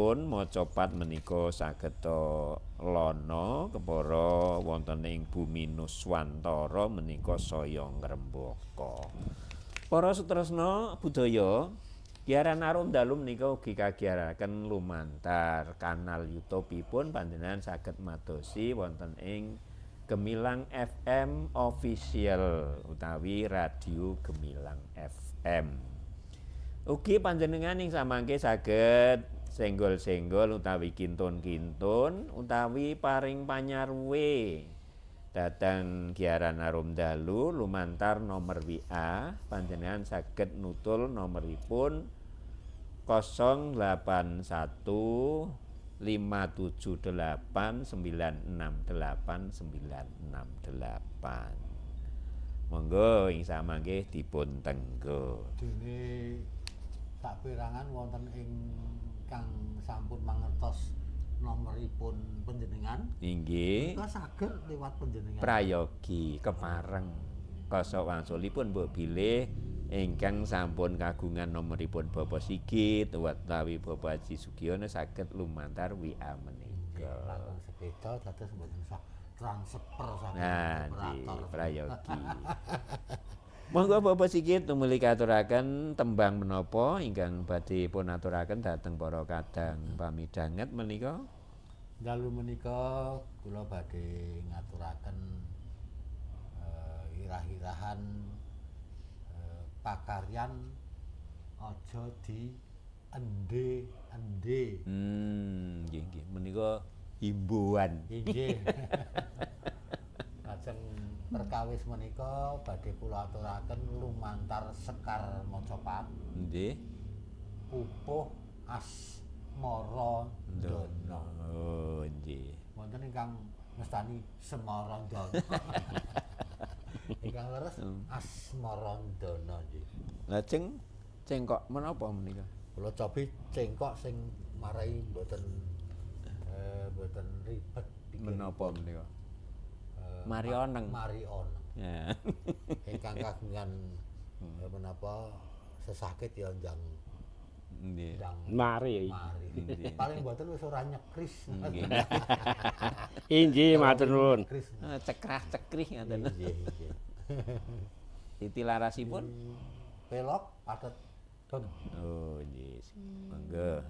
Macapat menika sageta lana kepara wonten ing bumi Nuswantara menika saya ngrembaka. Para sutresna budaya, Giyaran Arum Dalu menika ugi kagiyaraken lumantar kanal YouTube-ipun panjenengan saged madosi wonten ing Gemilang FM Official utawi Radio Gemilang FM. Ugi panjenengan ing samangke saged senggol-senggol utawi kintun-kintun utawi paring panyarwe dhateng Giyaran Arum Dalu lumantar nomor WA panjenengan saged nutul nomoripun 081 578 968 968. Monggo ing samangke dipun tenggo. Dene saperangan wonten ingkang sampun mangertos nomoripun panjenengan. Inggih. Menika saged liwat panjenengan. Prayogi kepareng kasa wangsulipun mbok bilih ingkang sampun kagungan nomoripun Bapak Sigit utawi Bapak Haji Sugiono saged lumantar WA menika. Langkung sepeda dados mboten usah transfer saking Nah, operator. prayogi. Monggo Bapak Sigit tumuli katuraken tembang menapa ingkang badhe pun aturaken dhateng para kadang pamidhanget menika. Dalu menika kula badhe ngaturaken irah-irahan pakaryan aja di ende-ende. Nggih nggih menika himbauan. Inggih. Lajeng perkawis menika badhe kula aturaken lumantar Sekar Macapat. Nggih. Pupuh Asmara Dana. Oh, nggih. Wonten ingkang mestani Semarandana. Ingkang leres Asmarandana nggih. Lajeng cengkok menapa menika? Kula cobi cengkok sing marai mboten ribet bikin. Menapa menika? Marioneng. Marioneng. Ya. Ingkang kagungan menapa sesakit ya njang Nggih. Mari. Paling mboten wis ora nyekris. Nggih. Inggih matur nuwun. Cekrah-cekrih ngoten. Nggih, nggih. Titilarasipun Pelok padet don. oh nggih. Monggo.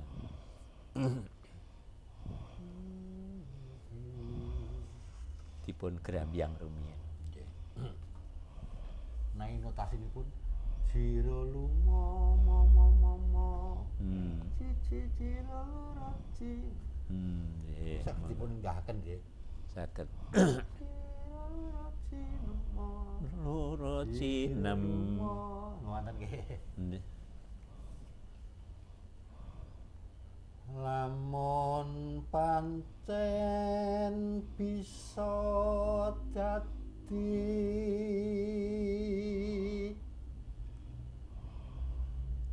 Dipun grambyang rumiyin. Nggih. Nai notasinipun Jiro lunga mama Jiro luraci. Nggih. Saged dipun nggahaken nggih. Saged. Jiro luraci nemo. Loro cinem. Ngoten nggih. Nggih. Lamun pancen bisa dadi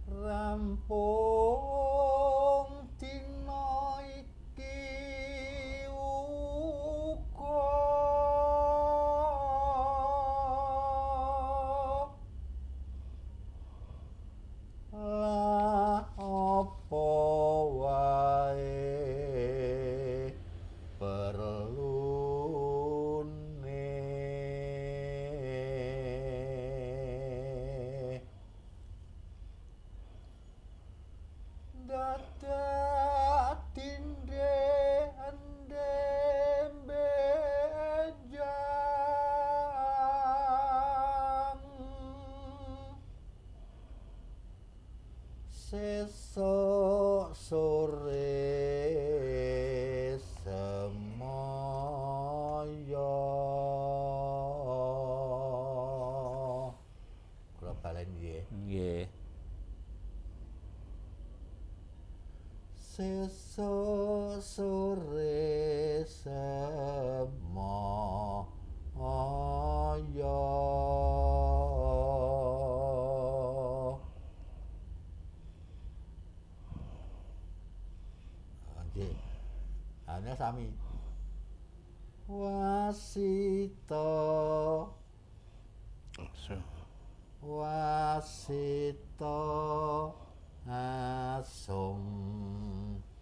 rampung dina iki uga lah apa wae perlune dadak tindhe ende bejang sesuk sore semaya kula balen nggih. Nggih. Sesuk sore semaya nggih. Hanya sami. Wasita wasita asung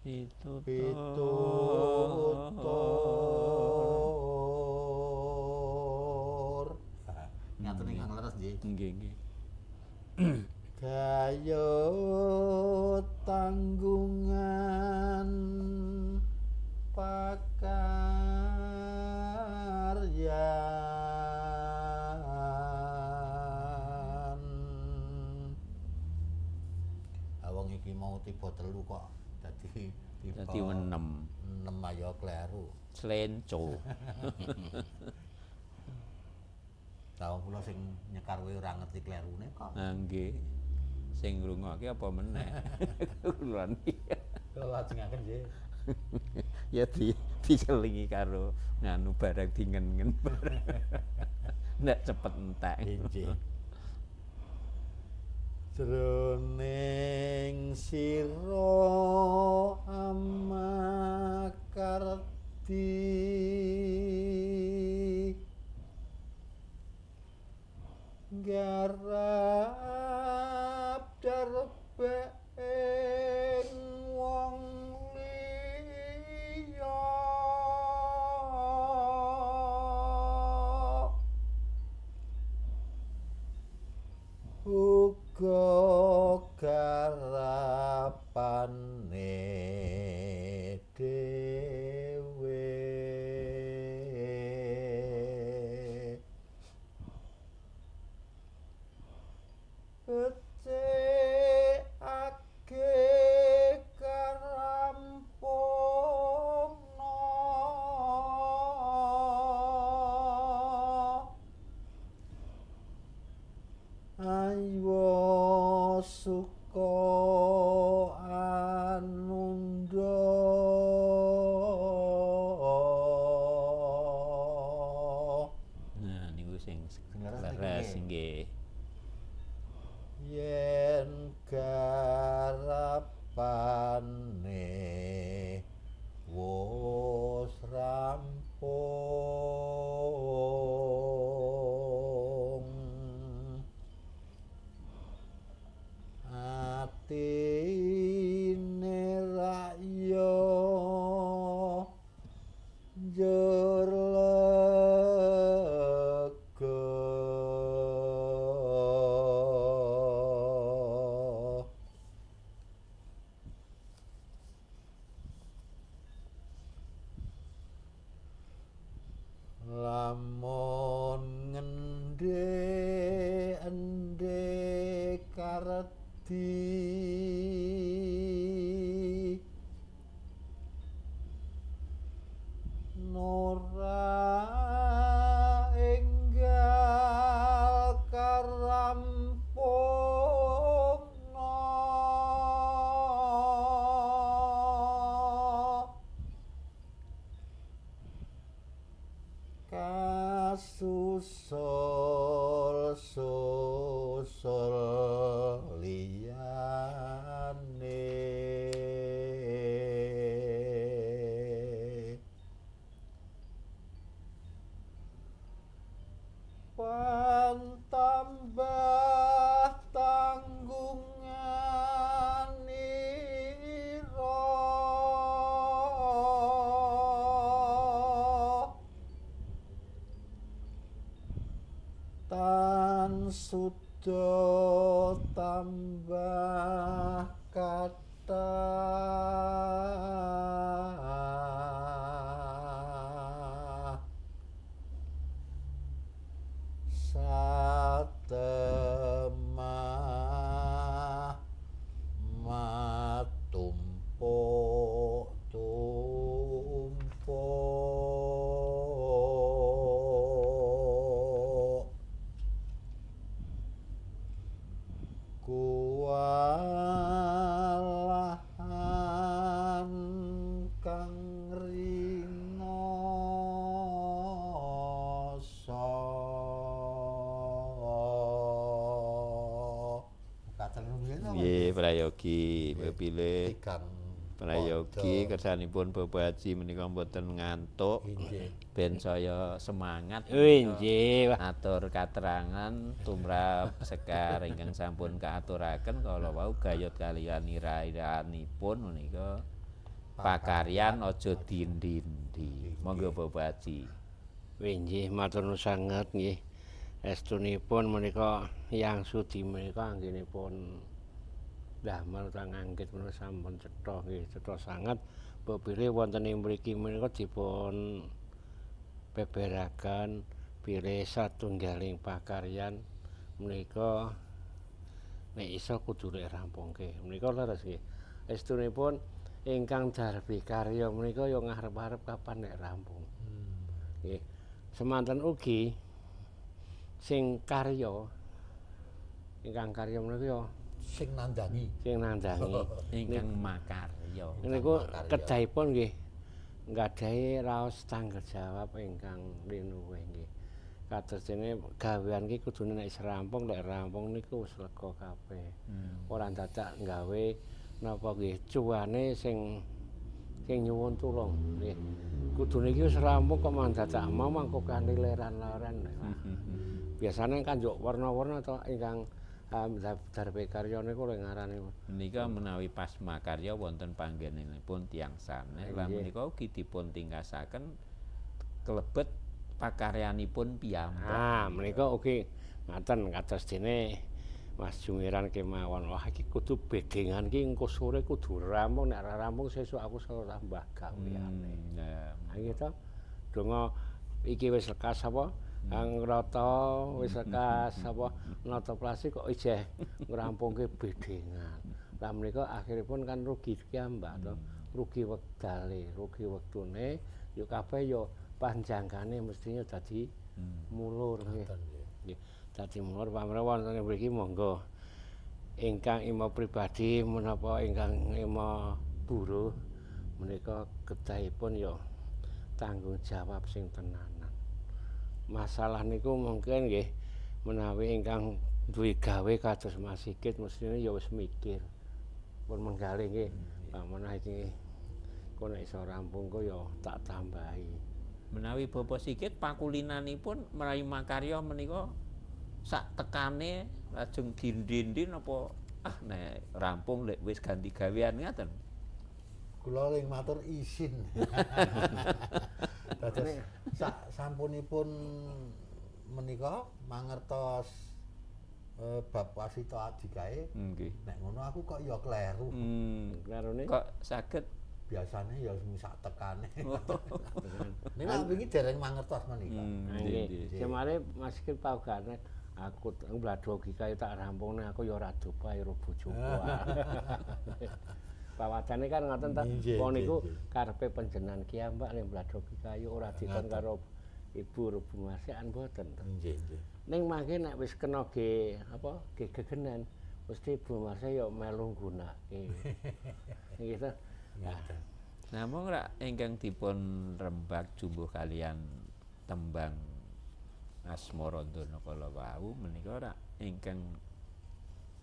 pitutur. Ngaten ingkang leres nggih. Nggih, nggih. Gayut tanggungan pakaryan. Wong iki mau tiba telu kok dadi Dadi wenem. 6 ayo kleru. Slenco. Tahu kula sing nyekar kowe ora ngerti klerune kok. Ah nggih. Sing ngrungokke apa meneh. Kula niki. Kula lajengaken nggih. Ya dicelingi karo nganu barang dingen-ngen. Nek cepet entek. Nggih. Jroning sira amakarti garap darbeng wong liya uga garapane dhewe ake karampungna aywa suka anunda Nah niku sing leres leres niki. nggih. Yen garapane wis rampung atine rakya njur lega lamun ngende-ende kareti nora enggal karampungna kasusul liyane pantambah tanggungan ira tan suda tambah kathah satemah matumpuk-tumpuk kuwalahan kang rinoso katen nggih to Nggih prayogi pepilih tigang prayogi kersanipun Bapak Haji menika mboten ngantuk nggih ben saya semangat Wih, menika. nggih. Wah, Atur katerangan tumrap sekar ingkang sampun kaaturaken kala wau gayut kaliyan ira-iranipun menika pakaryan aja dindi-ndi. Monggo Bapak Haji. Nggih, matur nuwun sanget nggih. Estunipun menika Yang Sudi menika anggenipun damel ta nganggit menika sampun cetha nggih, cetha sanget. Bilih wonten ing mriki menika dipun beberaken bilih satunggaling pakaryan menika nek iso kudu rek rampungke. Menika leres nggih. Estunipun ingkang darbi karya menika ya ngarep-arep kapan nek rampung. Nggih. Semanten ugi sing karya ingkang karya menika ya Sing nandangi. Ingkang makarya. Niku kedahipun nggih nggadahi raos tanggung jawab ingkang linuwih nggih. Kados dene gawean iki kudune nek rampung niku wis lega kabeh. Ora dadak gawe napa nggih cuwane sing nyuwun tulung nggih. Kudune iki wis rampung kok dadak mau mangko kanileran-leran. Biasane kan njuk warna-warna to ingkang darbe karya niku lho ngarani. Menika menawi pas makarya wonten panggenipun tiyang sanes lan menika ugi dipun tingkasaken kelebet pakaryanipun piyambak. Ah, menika ugi ngaten kados dene Mas Jumiran kemawon. Wah iki kudu bedengan iki engko sore kudu rampung, nek ora rampung sesuk aku salah tambah gaweane. Nah, iki to. Donga iki wis lekas apa? Ngrata wis lekas apa nata plastik kok ijeh ngrampungke bedengan. Lah menika akhiripun kan rugi piyambak to. Rugi wektale, rugi wektune, yo kabeh yo panjangkane mestinya dadi mulur nggih. Nggih, dadi mulur pamrih wonten mriki monggo ingkang ima pribadi menapa ingkang ima buruh menika kedahipun ya tanggung jawab sing tenanan. Masalah niku mungkin nggih menawi ingkang duwe gawe kados Mas Sigit mestine ya wis mikir. Pun menggalih nggih, pamenah iki kok nek iso rampung kok ya tak tambahi. Menawi Bapak Sigit pakulinanipun meraih makarya menika sak tekane lajeng dindi napa nek rampung lek wis ganti gawean ngaten. Kula ring matur izin. Dados sampunipun menika mangertos bab wasita adikae. Nggih. Nek ngono aku kok ya kleru. Klarone Kok saged Biasane ya sak tekane. Nek wingi dereng mangertos menika. nggih. Semare Mas Sigit pawgane aku mbladhogi kae tak rampung nek aku ya ora dobae karo bojoku. Pawadane kan ngoten ta, wong niku karepe panjenengan kiyambak nek mbladhogi kayu ora dikon karo Ibu Rubumasian mboten to. Nggih, nggih. Ning mangke nek wis kena ge gegenan mesti Ibu Marse ya melu nggunakake. Nggih to. Namung rak ingkang dipun rembag jumbuh kalian tembang Asmarandana kala wau menika rak ingkang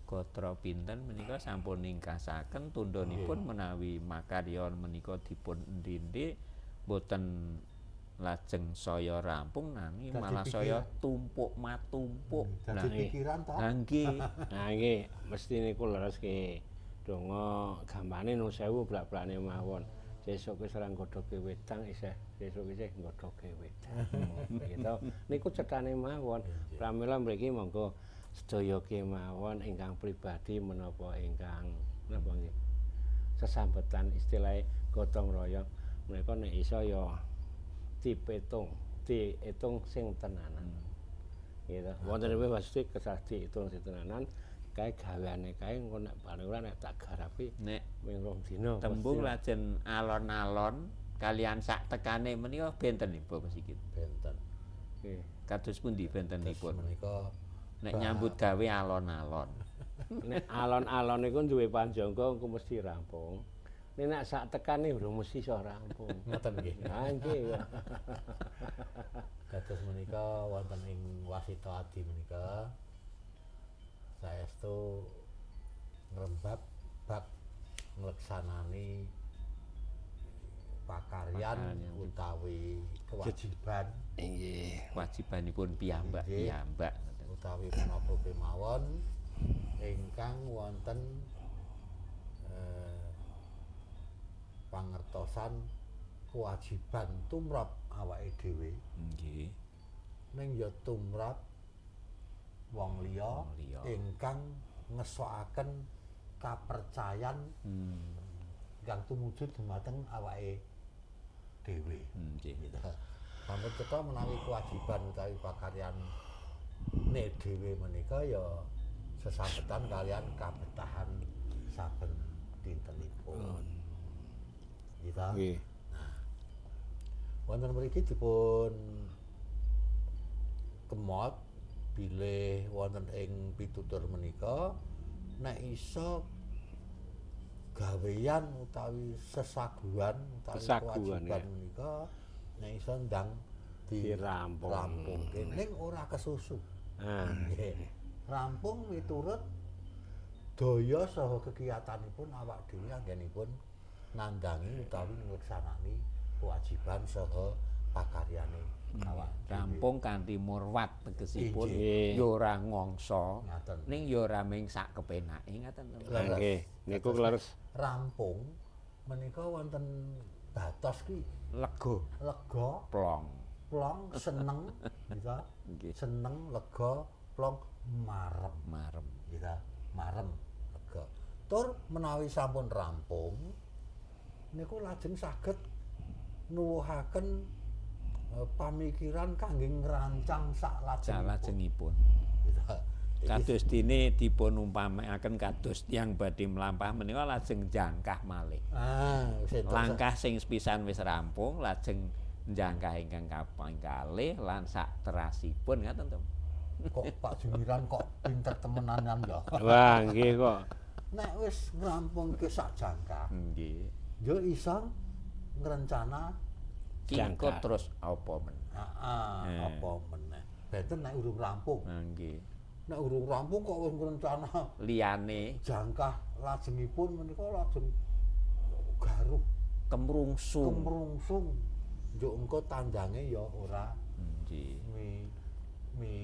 gatra pinten menika sampun ningkasaken tundhonipun menawi makarya menika dipun ndhindhik boten lajeng saya rampung nanging malah saya tumpuk matumpuk. Dadi pikiran ta? Nggih. Nah nggih mesti niku leres nggih. Donga gampane nu sewu blak-blakne mawon. Sesuk wis ora nggodhoke wedang isih sesuk isih nggodhoke wedang. Gitu. Niku cethane mawon. Pramila mriki monggo sedaya kemawon ingkang pribadi menapa ingkang napa nggih. Sesambetan istilahe gotong royong menika nek iso ya diitung sing tenanan. Gitu. Wonten maksud kesah diitung sing tenanan kae gaweane kae engko nek bareng ora nek tak garapi Nek ming rong dina. tembung lajeng alon-alon kalian sak tekane menika benten nggih Bapak Sigit. Benten. Nggih. Kados pundi bentenipun? Menika Nek nyambut gawe alon-alon. Nek alon-alon niku duwe panjangka engko mesti rampung. Nek sak tekane urung mesti iso rampung. ngoten nggih. Ha nggih. Dados menika wonten ing Wasita Adi menika saestu ngrembak bab ngleksanani pakaryan utawi kewajiban Nggih. Kewajibanipun piyambak utawi menapa kemawon ingkang wonten pangertosan kewajiban tumrap awake dhewe Nggih. ning ya tumrap wong liya Wong liya. ingkang ngesokaken kapercayan ingkang tumujud dumateng awake dhewe. Nggih. Gitu. Sampun cetha menawi kewajiban utawi pakaryan ne dhewe menika ya sesabetan kalian kabetahan saben dintenipun. Gitu. Nggih. Wonten mriki dipun kemot bilih wonten ing pitutur menika nek iso gawean utawi sesaguan utawi Sesaguan, kewajiban ya. menika nek iso ndang Dirampung. dirampungke ning ora kesusu. Ah, Nggih. Rampung miturut daya saha kegiatanipun awak dhewe anggenipun nandangi utawi ngleksanani kewajiban saha pakaryane awak dhewe. Rampung kanthi murwat tegesipun Nggih. ya ora ngongso Ngaten. ning ya ora ming sak kepenake ngaten to. Leres. nggih. Niku leres. Rampung menika wonten batos ki Lega lega, plong. plong, seneng, gitu. Nggih. Seneng, lega, plong, marem, Marem. gitu. Marem, lega. Tur menawi sampun rampung niku lajeng saged nuwuhaken pamikiran kangge ngrancang saklajengipun. Salajengipun. Gitu. Kados dene dipun umpamaken kados tiyang badhe mlampah menika lajeng jangkah malih. Ah, wis entuk Langkah sing sepisan wis rampung lajeng njangkah ingkang kaping kalih lan sak terasipun ngaten to. kok Pak Jumiran kok pinter temenanan ya. Wah, nggih kok. Nek wis ngrampungke sak jangkah, Nggih. yo iso ngrencana Kingko Jangkah. terus apa men. apa meneh. Benten nek urung rampung. Nggih. Nek urung rampung kok wis ngrencana Liyane jangkah lajengipun menika lajeng garuh kemrungsung. kemrungsung. Njuk engko tandange ya ora Nggih. mi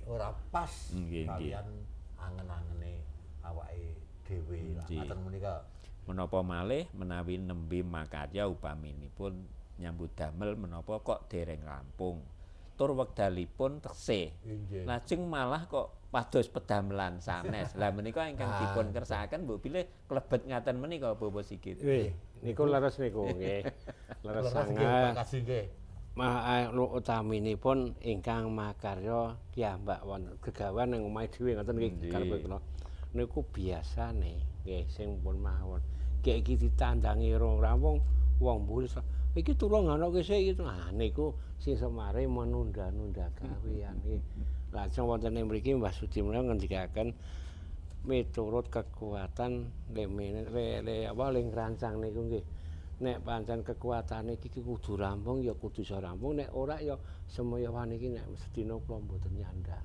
ora pas Nggih, nggih. kalian angen-angene awake dhewe lah. Nggih. Ngaten menika. Menapa malih menawi nembe makarya upaminipun nyambut damel menapa kok dereng rampung. Tur wekdalipun teksih. Inggih. Lajeng malah kok pados pedamelan sanes. Lah menika ingkang Ah. dipun kersakaken mbok bilih klebet ngaten menika Bapak Sigit. Wih, niku leres niku nggih. Leres Leres nggih, sangat. makasih nggih. Utaminipun ingkang makarya piyambak wonten gegawan ing omahe dhewe ngoten nggih Nggih. karepe kula. Niku biasane nggih sing pun mawon. Kayak iki ditandangi rong rampung wong mburi iki turu ngono ki sik iki. Ah niku sing semare menunda-nunda gawean nggih. Lajeng wonten ing mriki Mbah Sudimna ngendikaken miturut kekuatan le ngrancang niku nggih. Nek pancen kekuatane iki kudu rampung ya kudu iso rampung, nek ora ya semaya waniki nek sedina kula mboten nyanda.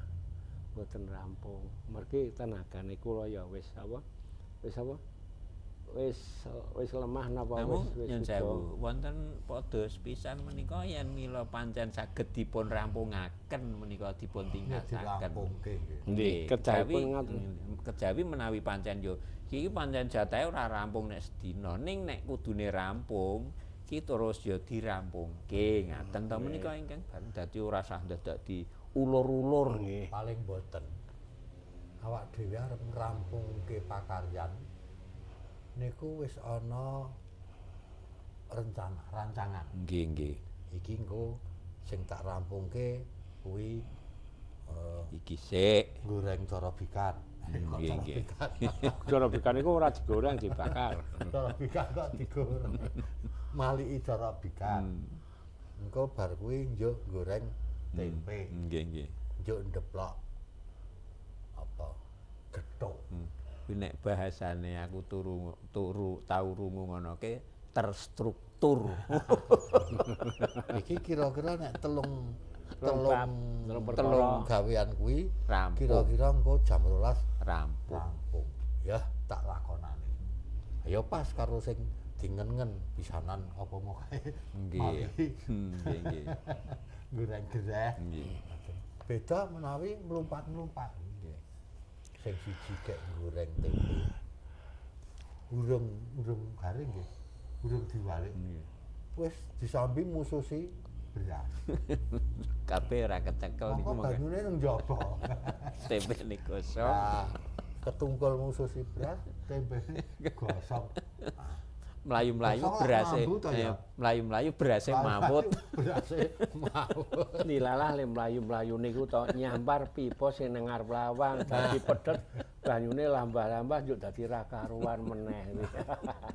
Mboten rampung. Mergi tenagane kula ya wis apa? Wis apa? Wis lemah napa Namung wis nyun suda. sewu, wonten padha sepisan menika yen mila pancen saged dipun rampungaken menika dipun tingkataken. Dirampungke nggih. Nggih, kedahipun ngoten. Kejawi menawi pancen yo iki pancen jatahe ora rampung nek sedina, ning nek kudune rampung iki terus ya dirampungke. Ngaten to menika ingkang bareng dadi ora sah dadak diulur-ulur. Nggih. Paling boten. Awak dhewe arep ngrampungke pakaryan niku wis ana rancangan. Nggih, nggih. Iki engko sing tak rampungke kuwi Iki sik. goreng corobikan. Kok Nggih, nggih. corobikan? Corobikan niku ora digoreng dibakar. Corobikan kok digoreng. Maliki corobikan. Engko bar kuwi njuk goreng tempe, Nggih, nggih. njuk ndeplok apa gethuk. Kuwi nek bahasane aku tau rungu ngono ke terstruktur. Iki kira-kira nek telung perkara. gawean kuwi Rampung. kira-kira engko jam 12 Rampung. rampung. Ya tak lakonane. Ya pas karo sing dingen-ngen pisanan apa mau kae. Nggih. Nggih, nggih. Goreng gereh. Nggih. Beda menawi mlumpat-mlumpat. Nggih. Sing siji kek goreng tempe. Urung garing nggih. Durung diwalik. Wis disambi mususi beras. Kabeh ora kecekel niku Monggo monggo. banyune nang njaba. Tempene gosok. Nah, ketungkul mususi beras, tempene gosong. Mlayu-mlayu Gosok lah berase mambu to ya? mlayu-mlayu berase mawut. Berase mawut. Nilalah le mlayu-mlayu niku to nyampar pipa sing nang ngarep lawang dadi pedhet banyune lambah-lambah njuk dadi ra karuan meneh.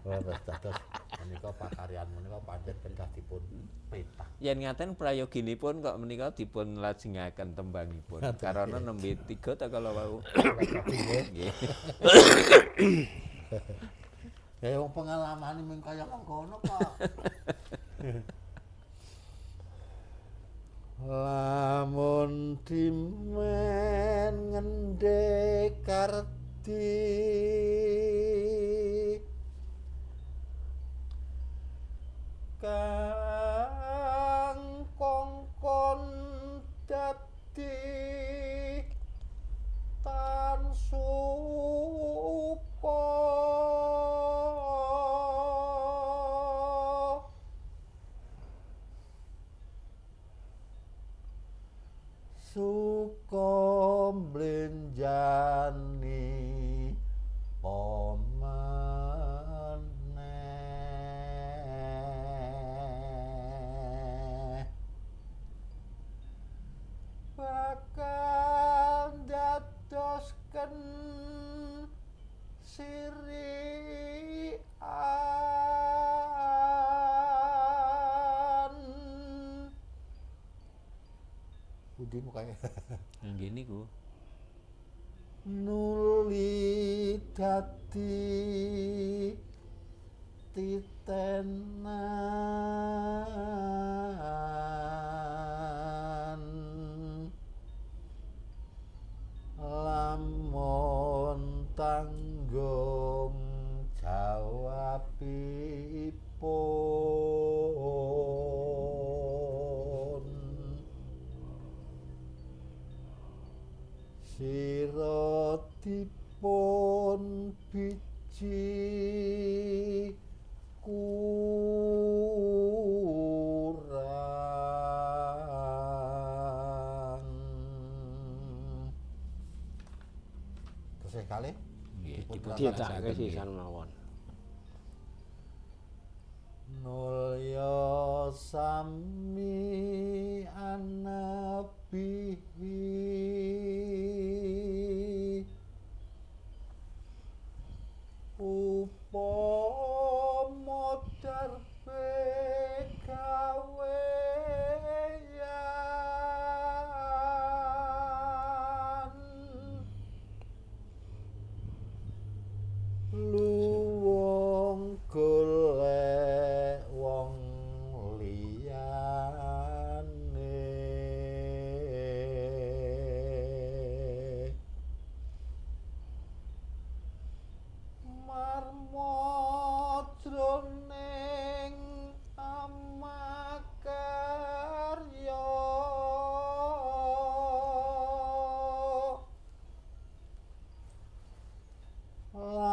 Terus dados menika pakaryan menika pancen kedah dipun petah. Yen ngaten prayoginipun kok menika dipun lajengaken tembangipun. Karana nembe 3 ta kala wau. Nggih. Ya wong pengalamane mung kaya mengkono kok. Lamun dimen ngendekarti kang kongkon dadi tan supa suka mblenjani pomaneh bakal dadosken sirian Budi mukanya Nggih niku. nuli dadi titenan lamun tanggung jawabipun sira dipun biji kurang terus kali Nggih, dipun Ditake sisan mawon. nulya sami anabihi upama darbe gaweyan luwung golek wong liyane marmot jroning amakarya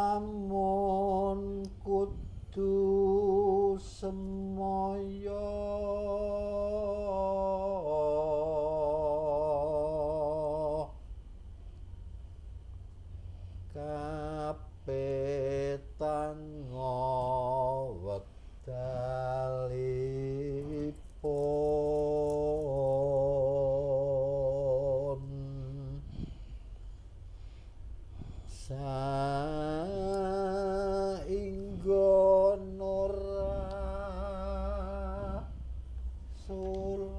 lamun kudu semaya kapetanga wedalipun saingga nora sulaya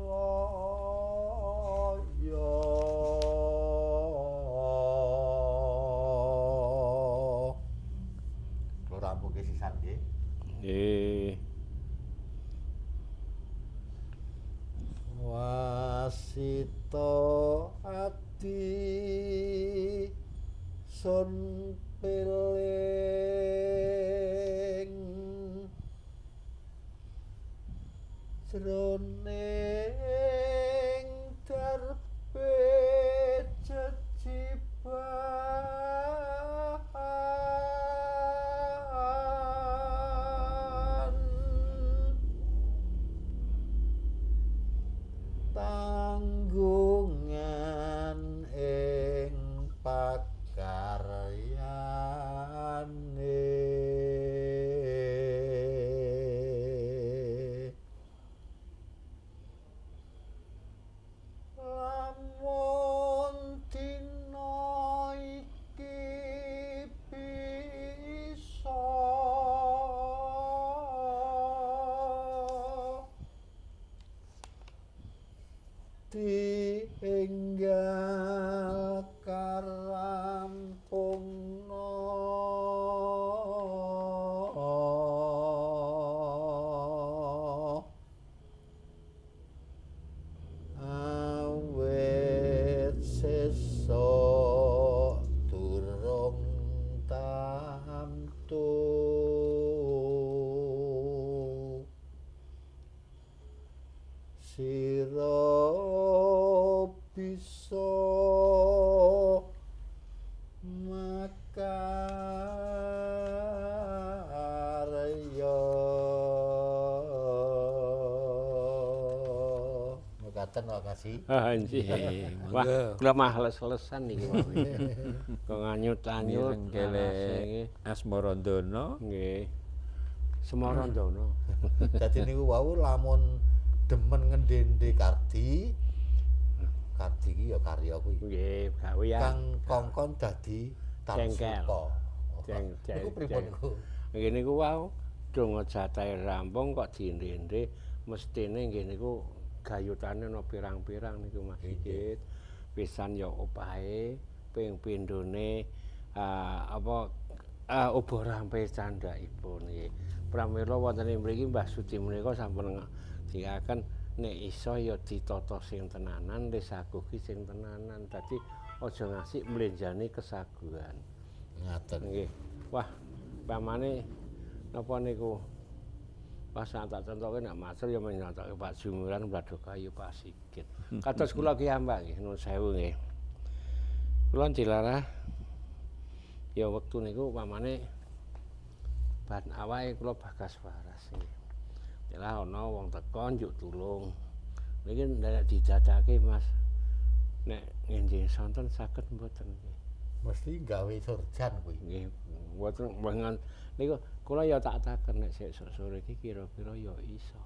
kula rampunge sisan nggih Nggih. wasita ati sun piling jroning darbe jejiban dienggal karampungna awet sesuk durung tamtu sira bisa makarya mekaten makasih Anjir. Wah, kula males-lesan niki wae. Kok nganyut-anyut Mirengkele Asmarandana nggih. Semarandana. dadi niku wau lamun demen ngendende Kardi iki ya karya kuwi Nggih, gawean. kang kongkon dadi Jengkel. Tarsuka. Jeng- Niku pripun niku? Nggih niku wau donga jatahe rampung kok diinde-inde mestine nggih niku gayutane ana pirang-pirang niku Mas Sigit. Pisan ya opahe, ping pindhone ubo rampe candhaipun nggih. Pramila wonten ing mriki Mbah Sudi menika sampun dikaken nek iso ya ditata sing tenanan, disaguhi sing tenanan. Dadi aja ngasih mlenjani kesaguhan. Ngaten. Nggih. Wah, pamane napa niku pas tak contoke nek matur ya menyontoke Pak Jumuran Bladokayu Pak Sigit. Kados kula ki ambak nggih nuwun sewu nggih. Kula dilarah ya wektu niku pamane ban awake kula bagas waras nggih. Lah ana wong teko njuk tulung. Niki ndak didadake Mas. Nek nginjing sonten saged mboten nggih. Mesti gawe surjan kuwi. Nggih, mboten mboten niku kula ya tak taken nek sesuk sore iki kira-kira ya iso.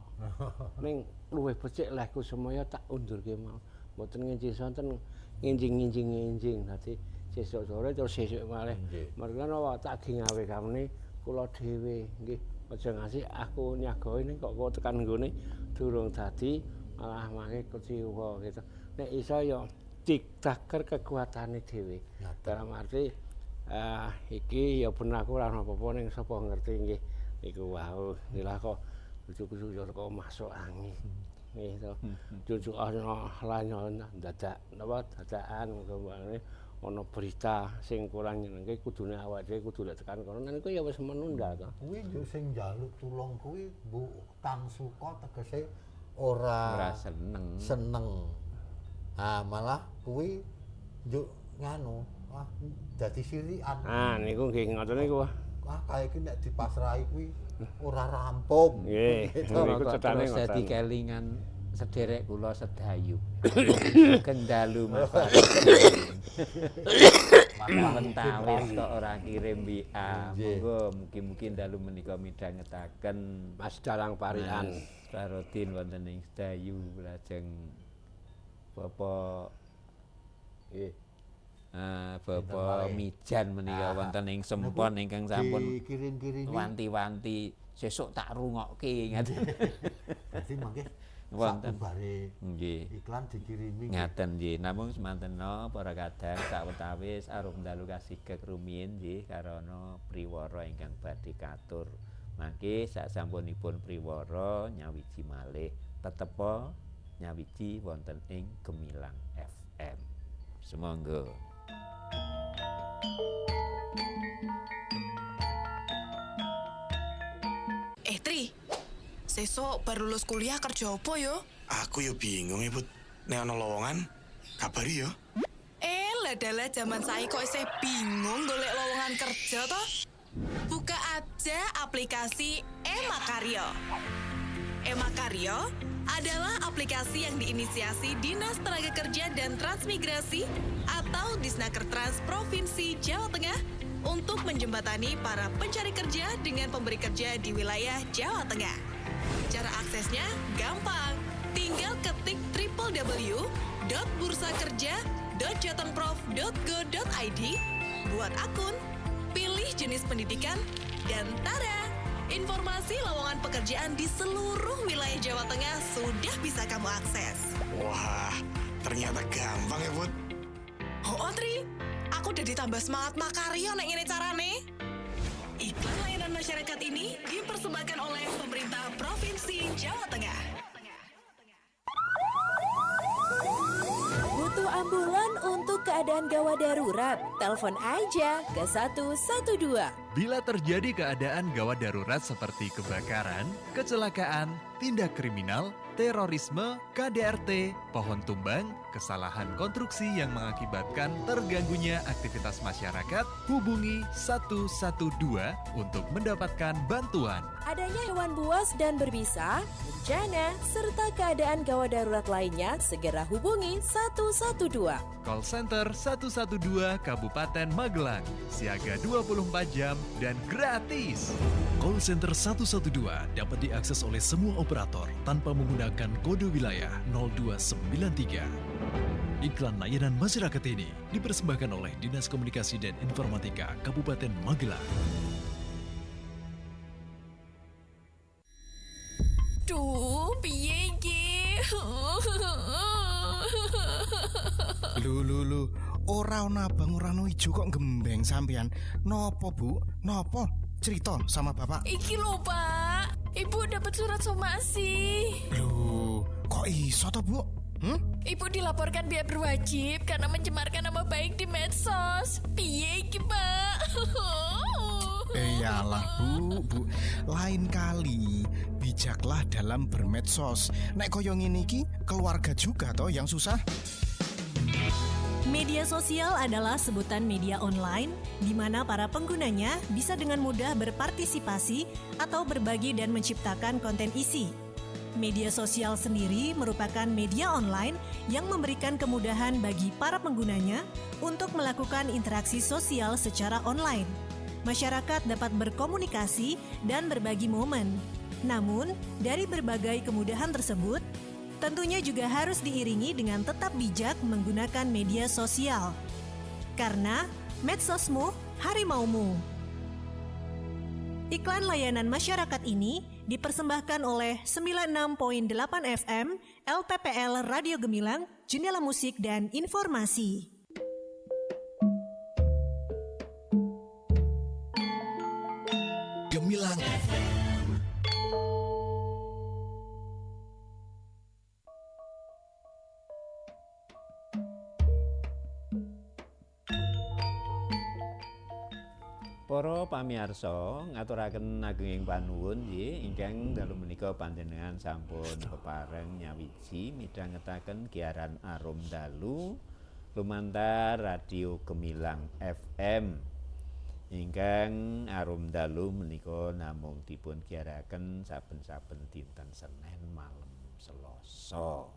Ning luwih becik lehku semaya tak undurke mau. Mboten nginjing sonten nginjing. Dadi sesuk sore terus sesuk malih. Merga napa tak gawe kamene kula dhewe nggih. Aja ngasih aku nyagawe ning kok tekan nggone durung dadi malah mangke kecewa gitu. Nek iso ya ditaker kekuatane dhewe. Dalam arti iki ya ben aku ora ana apa-apa ning sapa ngerti nggih niku wau nilah kok cucu-cucu kok masuk angin. Nggih to. Cucu ana lanyon dadak napa dadakan kembane ana berita sing kurang nyenengke kudune awake dhewe kudu lek tekan kono niku ya wis menunda to. Kuwi yo sing njaluk tulung kuwi Bu Tansuka tegese ora seneng. Ah malah kuwi njuk nganu dadi sirikan. Ah niku nggih ngoten niku. Wah kaya iki nek dipasrahi kuwi ora rampung. Nggih. Niku cetane terus dadi ngoten. kelingan sederek kula sedayu. Kendalu Mas. Mentawis kok ora kirim WA. Monggo mugi-mugi dalu menika midhangetaken Mas Dalang Parian. Parodin wonten ing sedayu lajeng Bapak Bapak Mijan menika wonten ing Sempon ingkang sampun dikirim-kirimi wanti-wanti sesuk tak rungokke ngaten. dadi mangke Wonten. bare Nggih. iklan dikirimi. Ngaten nggih, namung semantena para kadang sawetawis arup dalu kasigek rumiyin nggih karana priwara ingkang badhe katur. Mangke sasampunipun priwara nyawiji malih tetepa nyawiji wonten ing Gemilang FM. Sumangga. Tri, sesuk baru lulus kuliah kerja apa yo? Aku yo bingung Ibu. Nek ana lowongan, kabari yo. Ladalah zaman saiki kok isih bingung golek lowongan kerja toh? Buka aja aplikasi Emakarya. Emakarya adalah aplikasi yang diinisiasi Dinas Tenaga Kerja dan Transmigrasi atau Disnakertrans Provinsi Jawa Tengah untuk menjembatani para pencari kerja dengan pemberi kerja di wilayah Jawa Tengah. Cara aksesnya gampang. Tinggal ketik www.bursakerja.jatengprof.go.id, buat akun, pilih jenis pendidikan, dan tada! Informasi lowongan pekerjaan di seluruh wilayah Jawa Tengah sudah bisa kamu akses. Wah, ternyata gampang ya, Bud. Oh, Tri, aku udah ditambah semangat makaryo nek ngene carane. Iklan layanan masyarakat ini dipersembahkan oleh pemerintah Provinsi Jawa Tengah. Butuh ambulan untuk keadaan gawat darurat? Telepon aja ke 112. Bila terjadi keadaan gawat darurat seperti kebakaran, kecelakaan, tindak kriminal, terorisme, KDRT, pohon tumbang, kesalahan konstruksi yang mengakibatkan terganggunya aktivitas masyarakat, hubungi 112 untuk mendapatkan bantuan. Adanya hewan buas dan berbisa, bencana, serta keadaan gawat darurat lainnya, segera hubungi 112. Call Center 112 Kabupaten Magelang, siaga 24 jam dan gratis. Call Center 112 dapat diakses oleh semua operator tanpa menggunakan kode wilayah 0293. Iklan layanan masyarakat ini dipersembahkan oleh Dinas Komunikasi dan Informatika Kabupaten Magelang. Duh, piye iki? Lu, ora ono abang ora ono ijo kok gembeng sampean. Nopo, Bu? Nopo? Cerita sama Bapak. Iki lho, Pak. Ibu dapat surat somasi. Loh, kok iso to, Bu? Ibu dilaporkan pihak berwajib karena mencemarkan nama baik di medsos. Piye iki, Pak? Iyalah, Bu. Lain kali bijaklah dalam bermedsos. Nek koyo ngene iki keluarga juga toh yang susah. Media sosial adalah sebutan media online di mana para penggunanya bisa dengan mudah berpartisipasi atau berbagi dan menciptakan konten isi. Media sosial sendiri merupakan media online yang memberikan kemudahan bagi para penggunanya untuk melakukan interaksi sosial secara online. Masyarakat dapat berkomunikasi dan berbagi momen. Namun, dari berbagai kemudahan tersebut, tentunya juga harus diiringi dengan tetap bijak menggunakan media sosial. Karena medsosmu, harimaumu. Iklan layanan masyarakat ini dipersembahkan oleh 96.8 FM LPPL Radio Gemilang, Jendela Musik dan Informasi. Gemilang FM. Para pamirsa ngaturaken ageng panuwun nggih ingkang dalu menika panjenengan sampun kepareng nyawiji midhangetaken giaran Arum Dalu lumantar Radio Gemilang FM. Ingkang Arum Dalu menika namung dipun giaraken saben-saben dinten Senin malam Selasa.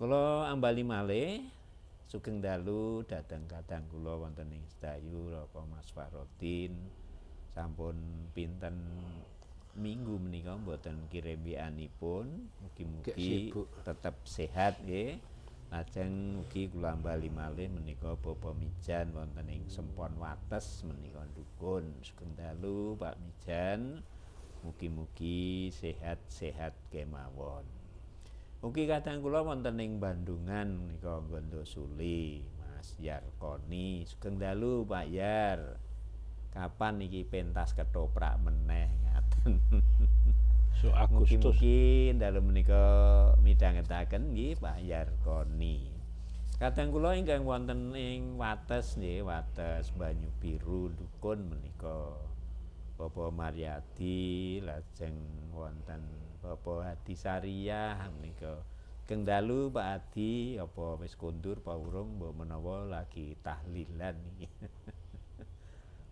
Kula ambali malih sugeng dalu dhateng kadang kula wonten ing sedayu Raka Mas Farodin sampun pinten minggu menika mboten kirim WA-nipun, mugi-mugi tetep sehat nggih. Lajeng mugi kula ambali malih menika Bapak Mijan wonten ing Sempon Wates menika dukun. Sugeng dalu Pak Mijan, mugi-mugi sehat-sehat kemawon. Ugi kadang kula wonten ing Bandungan menika Gondo Suli, Mas Yarkoni. Sugeng dalu Pak Yar. Kapan iki pentas ketoprak meneh ngaten. So Agustus. Mugi-mugi dalu menika midhangetaken nggih Pak Yarkoni. Kadang kula ingkang wonten ing Wates nggih, Wates Banyu Biru dukun menika Bapak Maryadi, lajeng wonten Bapak Hadi Sariyah menika. Keng dalu Pak Hadi apa wis kondur apa urung mbok menawa lagi tahlilan iki.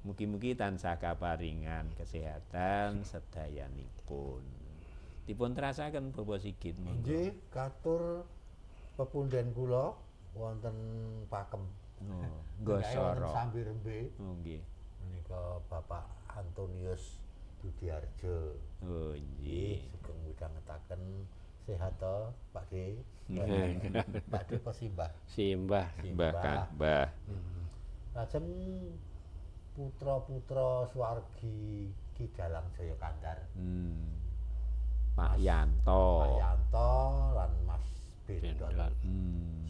Mugi-mugi tansah kaparingan kesehatan sedayanipun. Dipun terasaken Bapak Sigit monggo. Nggih, katur pepunden kula wonten Pakem. Oh, Gosoro. Sambil rembe. Oh nggih. Menika Bapak Antonius Dudiarjo. Oh nggih. Sugeng midhangetaken sehat to Pak D. Pak D Pasimbah. Simbah. Mbah Ka'bah. Lajeng putra-putra swargi Ki Dalang Jaya Kandar. Pak Yanto. Pak Yanto lan Mas Bendon. Bendon.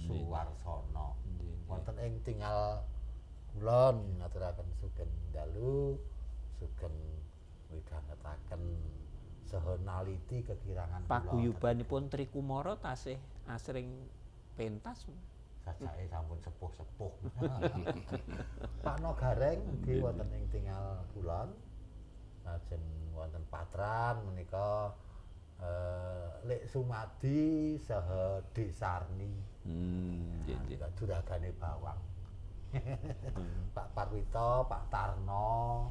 Suwarsono. Wonten ing tinggal kulon ngaturaken sugeng dalu, sugeng midhangetaken saha naliti kekirangan kula. Paguyubanipun Tri Kumara tasih asring pentas. Sajake sampun sepuh-sepuh. Pak Nogareng ugi wonten ing tinggal kulon. Lajeng wonten Patran menika Lek Sumadi saha Desarni. Nggih. Juragane Bawang. Pak Parwito, Pak Tarno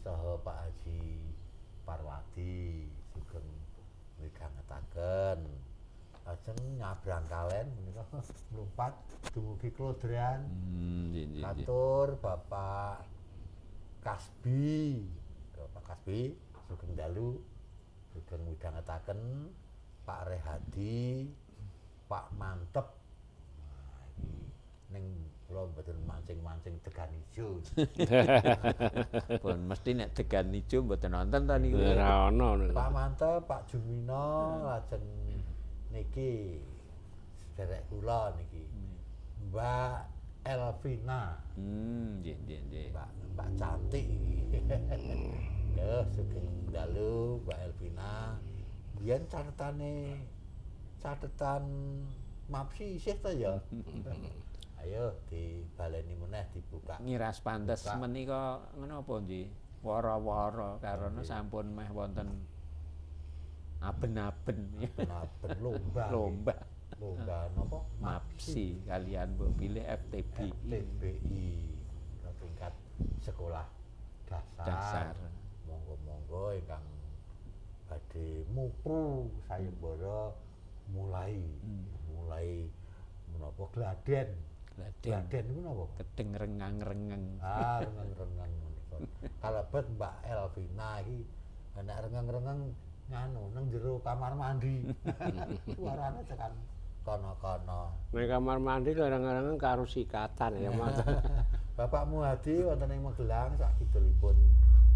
saha Pak Haji Parwadi sugeng midhangetaken. Lajeng nyabrang kalen menika mlumpat dumugi Klodran. Katur Bapak Kasbi. Bapak Kasbi sugeng dalu sugeng midhangetaken. Pak Rehadi, Pak Mantep. Nah, iki ning kula mboten mancing-mancing degan ijo. Pun mesti nek degan ijo mboten nonton ta niku. Ora ono. Pak Mantep, Pak Jumino, lajeng niki sederek kula niki. Mbak Elvina. Nggih. Mbak cantik iki. Ya, sugeng dalu Mbak Elvina. Biyen catetan Mapsi isih ta ya. Ayo dibaleni meneh dibuka. Ngiras pantes menika menapa nggih? Wara-wara karena sampun meh wonten aben-aben lomba napa? Mapsi kalian mbok pilih FTBI tingkat sekolah dasar. Monggo-monggo ingkang badhe mupru sayembara mulai menapa gladen niku napa? Kedeng rengang-rengeng. Rengang-rengeng menika. Kalebet Mbak Elvina iki nek rengang-rengeng nganu nang jero kamar mandi. Suarane tekan kono-kono. Nek kamar mandi rengang-rengeng karo sikatan ya, Mas. Bapak Muhadi wonten ing Magelang sak kidulipun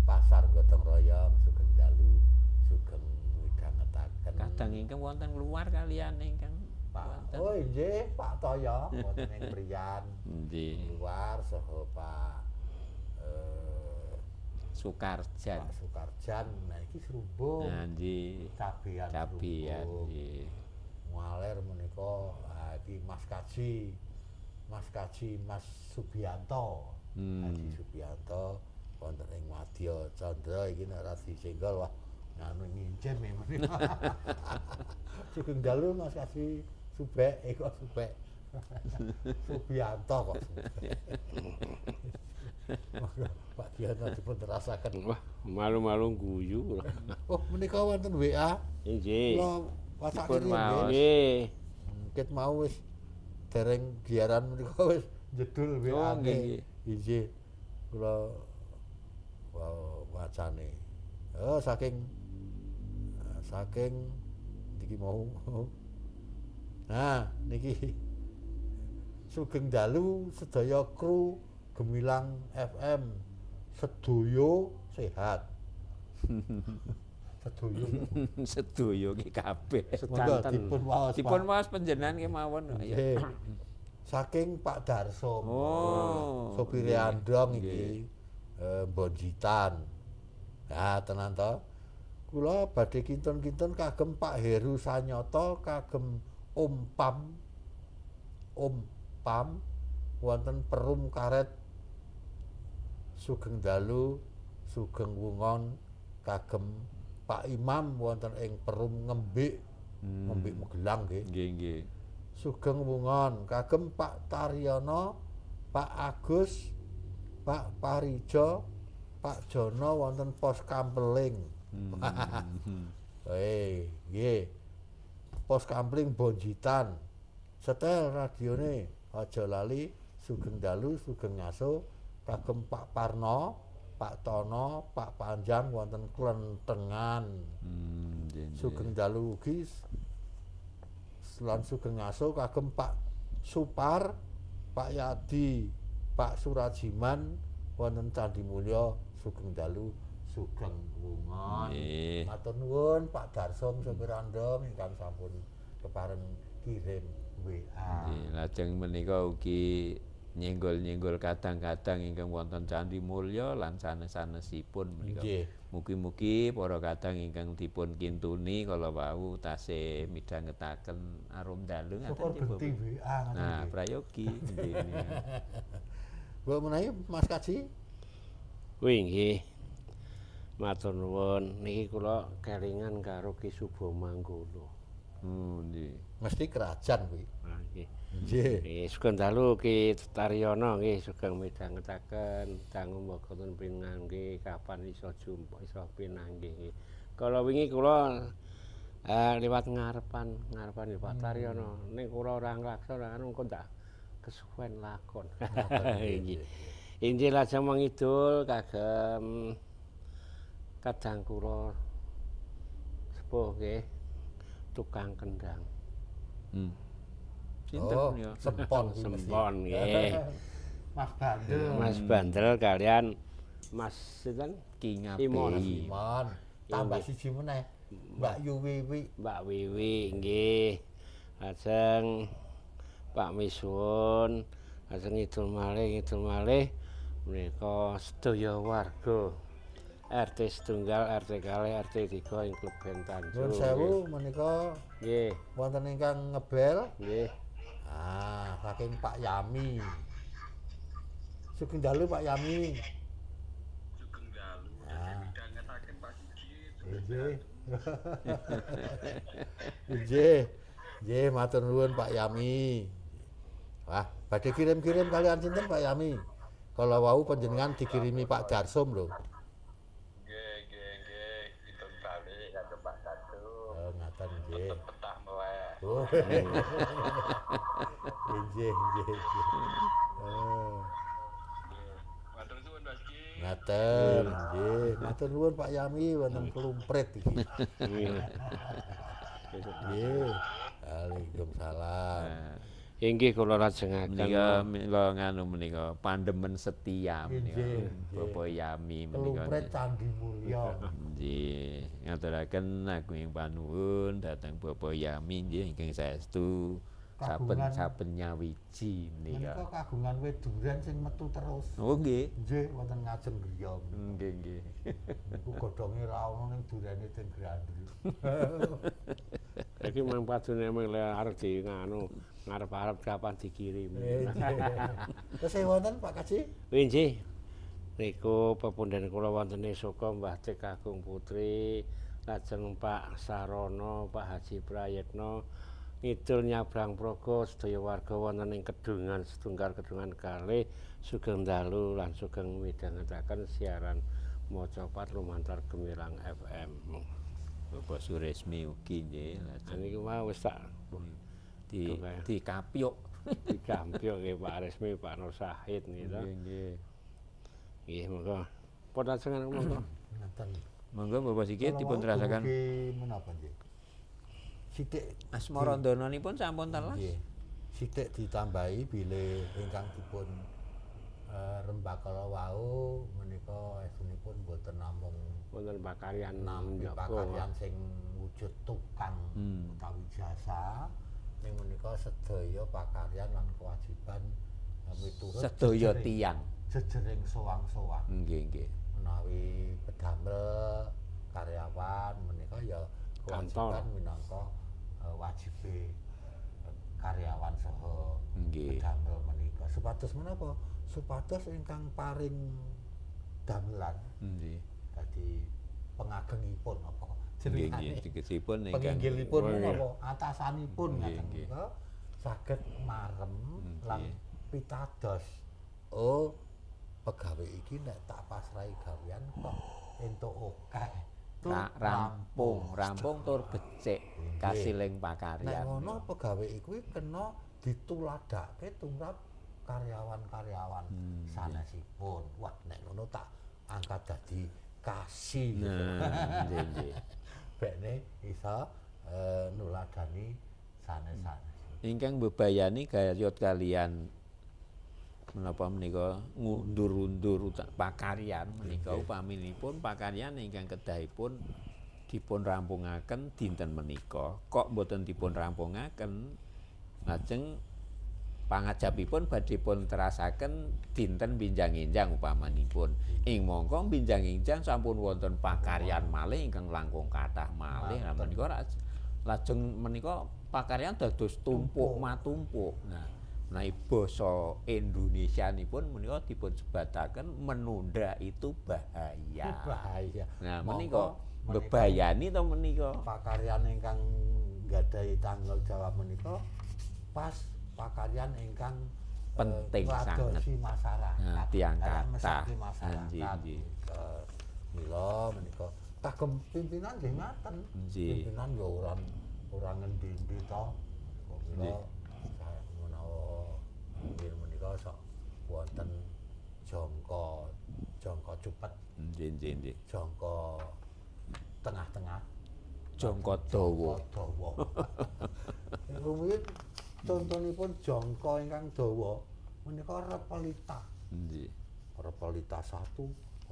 Pasar Gotong Royong sugeng dalu sugeng midhangetaken. Kadang ingkang wonten luar kalian ingkang Pak. Oh nggih, Pak Toyo wonten ing Priyan. Nggih. Luar saha Pak Sukarjan. Pak Sukarjan. Nah iki Srumbung. Nah nggih. Cabean nggih. Mualer menika iki Mas Kaji Mas Subianto. Haji Subianto wonten ing Madya Candra iki nek ora disenggol wah nganu ngincim menika. Sugeng dalu Mas Kaji Subek kok Subek. Subianto kok. Pak Diana dipun terasaken. Wah, malu-malu guyu. Oh, menika wonten WA. Nggih. Kula wasake nggih. Ket mau wis dereng giaran menika wis jedul WA. Nggih. Nggih. Kula wacane. Oh, saking niki mau. Nah, niki sugeng dalu sedaya kru Gemilang FM sedoyo sehat. Sedoyo ki kabeh. Sedanten dipun waos panjenengan kemawon. Saking Pak Darso. Oh. Sopire andong iki Bonjitan. Ya tenan to. Kula badhe kinten-kinten kagem Pak Heru Sanyata kagem Om Pam wonten Perum Karet sugeng dalu sugeng wungon kagem Pak Imam wonten ing Perum Ngembik Magelang nggih. Sugeng wungon kagem Pak Taryono, Pak Agus, Pak Parijo, Pak Jono wonten Pos Kampeling. Nggih. Pos Kampeling Bonjitan. Setel radione aja lali sugeng dalu sugeng ngaso kagem Pak Parno, Pak Tono, Pak Panjang wonten Klentengan. Sugeng dalu ugi lan sugeng ngaso kagem Pak Supar, Pak Yadi, Pak Surajiman wonten Candi Mulya sugeng dalu Sugeng Wungon. Nggih. Matur nuwun Pak Darsom sopir andom ingkang sampun kepareng kirim WA. Nggih, lajeng menika ugi nyenggol-nyenggol kadang-kadang ingkang wonten Candi Mulya lan sanes-sanesipun menika. Nggih. Mugi-mugi para kadang ingkang dipun kintuni kala wau tasih midhangetaken arum dalu Syukur genti WA ngoten Nah, nggih. prayogi nggih. Mbok menawi Mas Kaji. Kuwi nggih. Matur nuwun, niki kula kelingan karo Ki Suba Mangkono. Nggih. Mesti kerajaan kuwi. Nah, nggih. Nggih. Nggih, sugeng dalu Ki Taryono nggih sugeng midhangetaken dangu mboten pinanggih kapan iso jumpa iso pinanggih nggih. Kala wingi kula liwat ngarepan Pak Taryono ning kula ora nglaksa anu engko ndak kesuwen lakon. Nggih. Injil lajeng mangidul kagem kadang kula sepuh nggih tukang kendang. Oh, Sempon. Sempon nggih. Mas Bandel. Mas Bandel kalian Mas sinten? Ki Simon. Ngabehi. Simon. Tambah siji meneh. Mbak Yuwiwi. Mbak Wiwi nggih. Lajeng Pak Misun, lajeng ngidul malih menika sedaya warga RT setunggal, RT kalih, RT 3 ing Kleben Tanjung. Nuwun sewu menika Nggih. wonten ingkang ngebel. Nggih. Ah, saking Pak Yami. Sugeng dalu Pak Yami. Sugeng dalu. Midhangetaken Pak Sigit. Nggih. Nggih. Nggih, matur nuwun Pak Yami. Wah, badhe kirim-kirim kalian sinten Pak Yami? Kalau wau panjenengan dikirimi Pak Darsom lho. Nggih. Hitung balik karo Pak Datu. Oh, ngaten nggih. Petah wae. Oh. Nggih. Oh. Matur suwun Mas Ki. Ngaten, nggih. Matur nuwun Pak Yami wonten Klumprit iki. Nggih. Waalaikumsalam. Inggih kula lajengaken Menika nganu menika pandemen setia menika Bapak Yami menika. Klumprit Candi Mulya. Nggih, ngaturaken agunging panuwun dhateng Bapak Yami nggih ingkang saestu saben nyawiji Menika menika. kagungan wit duren sing metu terus. Oh nggih. Nggih, wonten ngajeng griya. Nggih. Niku godhonge ra ono ning durene ten Grandri. iki mang padune arep di nganu ngarep-arep kapan dikirim. Terus wonten Pak Kaji? Nggih. Niku pepundhen kula wonten Soka Mbah Cek Agung Putri, lajeng Pak Sarono, Pak Haji Prayetno ngidul nyabrang praga sedaya warga wonten ing Kedungan setunggal Kedungan kalih sugeng dalu lan sugeng midhangetaken siaran Mojopat lumantar Gemilang FM. Bapak Suresmi ugi nggih. Niku mau wis tak dikapyuk. Dikampyuk nggih Pak Resmi, Pak Nur Sahid niku. Nggih. Nggih, monggo. Pun lajengan monggo. Ngaten. Monggo Bapak Sigit dipun terasaken. Menapa nggih? Sithik Asmarandananipun sampun telas. Nggih. Sithik ditambahi bilih ingkang dipun rembakala wau menika estunipun boten namung wonten pakaryan nampi pakaryan sing wujud tukang utawi jasa ning menika sedaya pakaryan lan kewajiban miturut Sedaya tiyang jejering sowang-sowang. Nggih. Menawi pedamel karyawan menika ya kewajiban minangka wajibe karyawan saha pedamel menika. Supados menapa? Supados ingkang paring damelan. Nggih. Dadi pengagengipun apa Nggih, tegesipun ingkang penginggilipun menapa atasanipun ngaten menika saged marem lan pitados. Oh, pegawe iki nek tak pasrahi gawean kok entuk akeh. Rampung tur becik kasiling pakaryan. Nek ngono pegawe iku kena dituladake tumrap karyawan-karyawan sanesipun. Wah, nek ngono tak angkat dadi kasih. Nggih. Bekne iso nuladani sanes-sanes. Ingkang mbebayani gayut kalian menapa menika ngundur-undur pakaryan menika upaminipun pakaryan ingkang kedahipun dipun rampungaken dinten menika kok mboten dipun rampungaken lajeng pangajapipun badhe pun terasaken dinten binjang-enjang upamanipun ing mangka binjang-enjang sampun wonten pakaryan malih ingkang langkung kathah malih menika lajeng menika pakaryan dados tumpuk matumpuk. Nah, menawi basa Indonesianipun menika dipun sebataken menunda itu bahaya. Bahaya. Nah, menika bebayani to menika. Pakaryan ingkang gadhahi tanggung jawab menika pas pakaryan ingkang penting sanget masyarakat. Nah, tiang kathah. Nggih. Mila menika kagem pimpinan nggih ngaten. Pimpinan ya ora ngendi-endi to. Mila menawa nggih menika sok wonten jangka cepet. Nggih. Jangka tengah-tengah. Jangka dawa. Rumiyin contonipun jangka ingkang dawa menika repelita. Nggih. Repelita 1,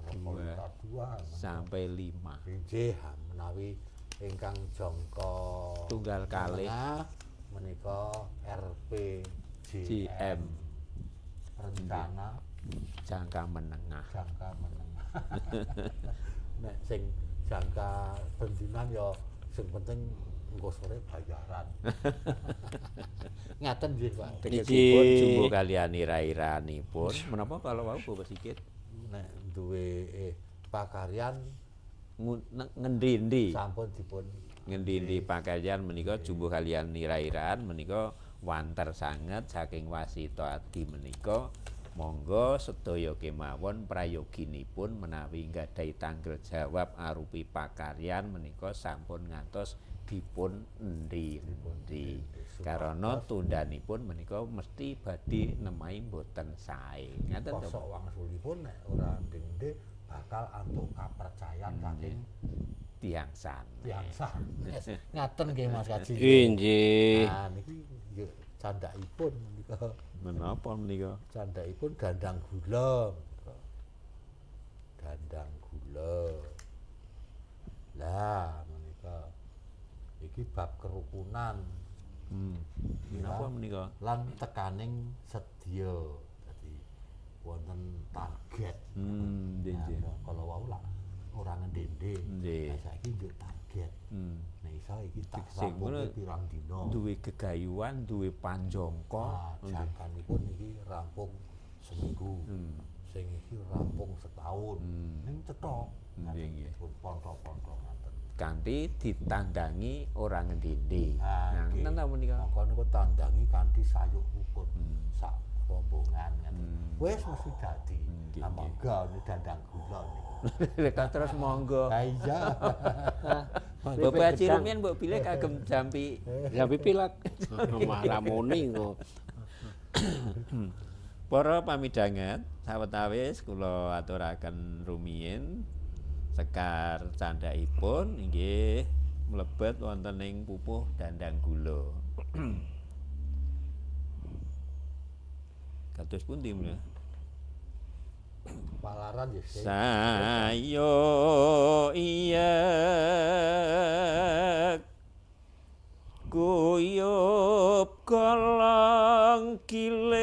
repelita 2 sampai 5. Nggih, menawi ingkang jangka tunggal kalih menika RPJM. Rencana jangka menengah. Nek sing jangka pendidikan ya sing penting engko sore bayaran. Ngaten nggih, Pak. Tegesipun jumbo kaliyan ira-iranipun menapa kalau wau Bapak Sigit nek duwe pakaryan ngendi-endi sampun dipun ngendi-endi pakaryan menika jumbo kaliyan ira-iraan menika wanter sanget saking wasita adi menika monggo sedaya kemawon prayoginipun menawi nggadahi tanggung jawab arupi pakaryan menika sampun ngantos dipun endi-endi karana tundanipun menika mesti badhe nemahi mboten sae ngaten to kosok wangsulipun nek ora endi-endi bakal antuk kapercayan saking tiyang sanes ngaten nggih Mas Kaji nggih nah niki nggih candhaipun menika menapa menika candhaipun gandang gula lah menika iki bab kerukunan menapa menika lan tekaning sedya dadi wonten target nggih kalau wau lah ora ngendi-endi saiki njuk target nek iso iki tak rampung pirang dina duwe gegayuhan duwe panjangka jangkanipun iki rampung seminggu sing iki rampung setahun ning cetha nggih ponto-ponto ngaten kanthi ditandangi ora ngendi-endi nah ngeten ta menika mongko niku tandangi kanthi sayuk rukun sak rombongan ngaten wis mesti dadi monggo dandang gula niku terus monggo ha iya Bapak Haji Rumiyin mbok bilih kagem jampi pilak maramoni kok para pamidanget sawetawis kula aturaken rumiyin sekar candhaipun inggih mlebet wonten ing pupuh dandang gula kados pundi menika palaran ya sayo iya guyub kolong kilik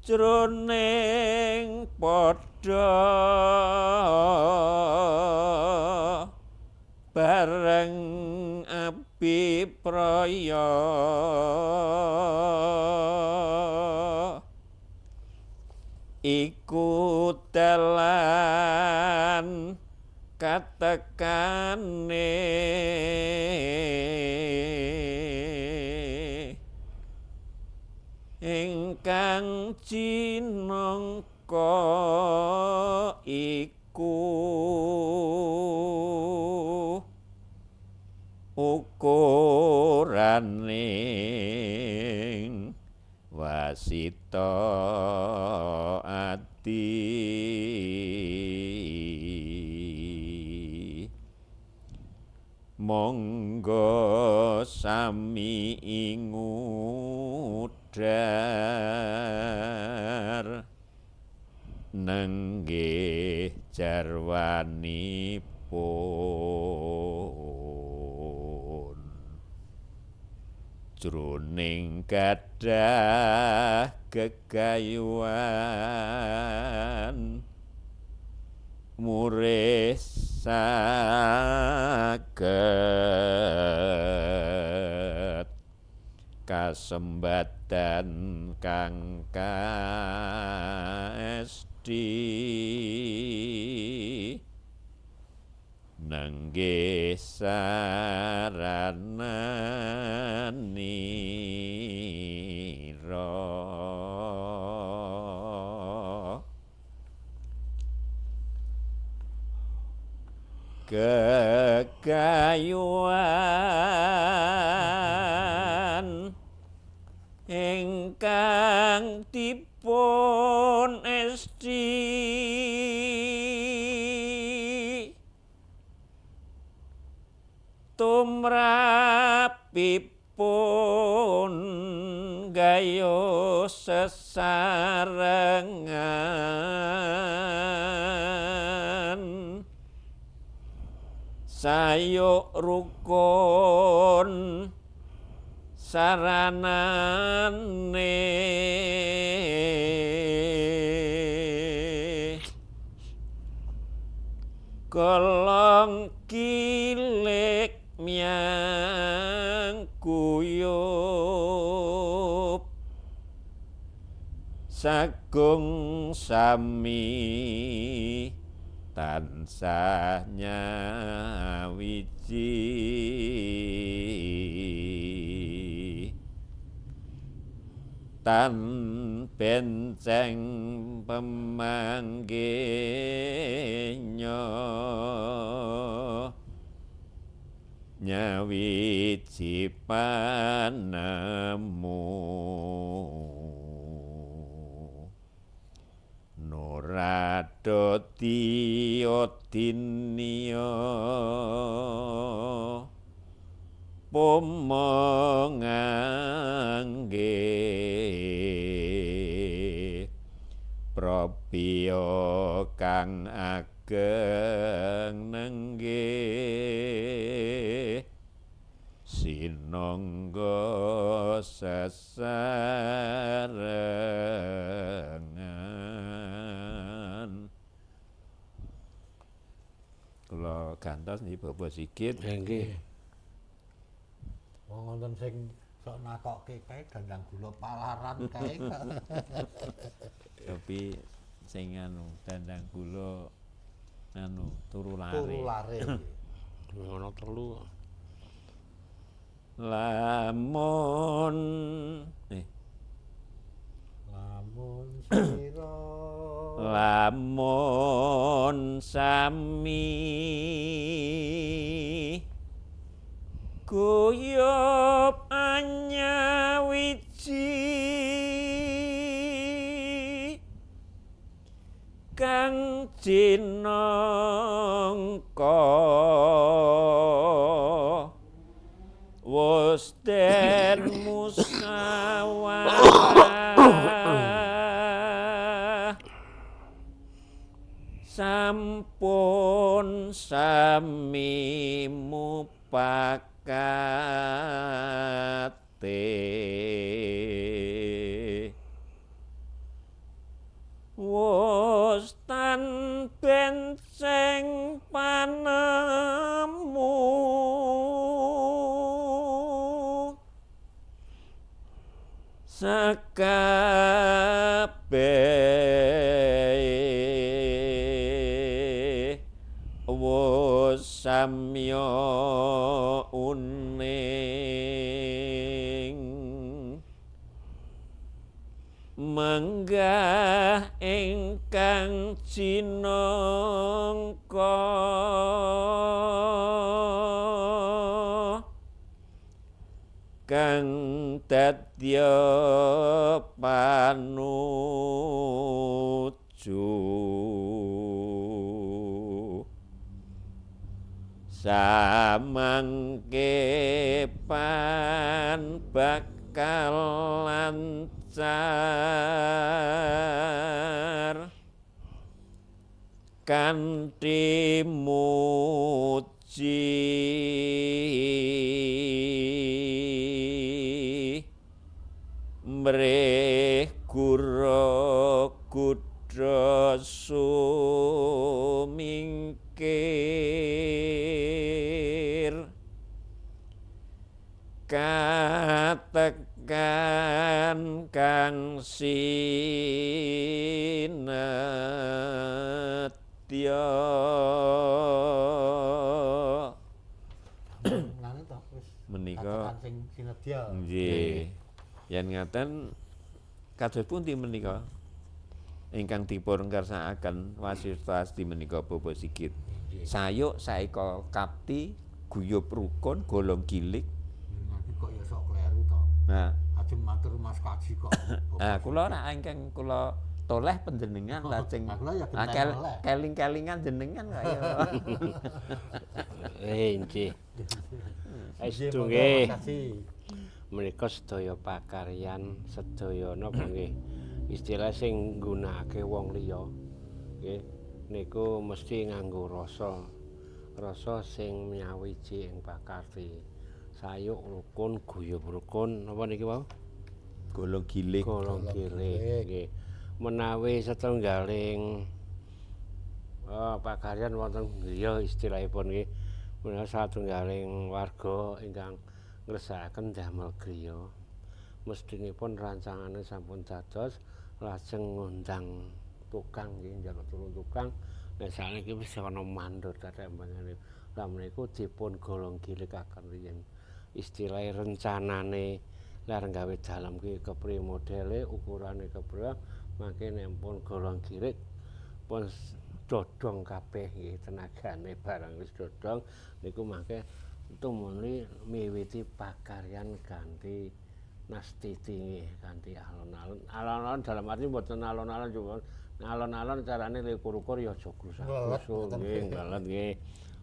jroning padha bareng abipraya iku dalan katekane ingkang cinangka iku ukuraning wasita ati monggo sami ngudar nenggih jarwanipun jroning gadah gegayuhan murih saged kasembatan kang kaesti nenggih sarananira gegayuhan ingkang dipun esti tumrapipun gayuh sesarengan sayuk rukun saranane kolong kilik miang kuyup sagung sami tansah nyawiji tan benceng pemanggenya nyawiji panemu Nuradoti Otinia pomongangge propio kang ageng nengge sinangga sesarengan. Kula gantos niki Bapak Sigit. Nggih. Wong wonten sing sok nakokke kae dandang gula palaran kae. Tapi sing anu dandang gula anu turu lare. Turu lare. Ngono telu. Lamun sira lamun sami guyub anyawiji kang jinangka wis den musyawarah sampun sami mupakate wis tan benceng panemu sakabehe wis samya uning menggah ingkang jinangka kang dadya panuju samangke pan bakal lancar kanthi muji mrih gura kudha sumingkir katekan kang sinetya menika sing sinedya. Nggih. Yen ngaten kados pundi menika ingkang dipun kersakaken Wasistawasti menika Bapak Sigit. Sayuk saeka kapti guyub rukun golong gilik. Nanti kok ya sok kleru to. Nah, ajeng matur Mas Kaji kok. Kula rak ingkang kula toleh panjenengan lajeng keling-kelingan jenengan kok ya. Nggih. Estu nggih. Menika sedaya pakaryan sedaya napa nggih istilah sing nggunakake wong liya nggih niku mesti nganggo rasa sing nyawiji ing pakarti sayuk rukun guyub rukun napa niki wau golong gilik nggih menawi setunggaling pakaryan wonten griya istilahipun nggih menawi satunggaling warga ingkang ngresakaken damel griya mestinipun rancangane sampun dados lajeng ngundang tukang nggih njaluk tulung tukang nek saniki wis ana mandor tetembangan lha meniku dipun golong gilikaken riyen istilah rencanane lar gawe dalem ki kepriye modele ukurane kepriye mangke nek pun golong gilik pun dodong kabeh nggih tenagane barang wis dodong niku mangke tumuli miwiti pakaryan kanthi nastiti nggih kanthi alon-alon. Alon-alon dalam arti mboten alon-alon cuma alon-alon carane likur-likur ya aja krusak-krusuk nggih, nglelet nggih.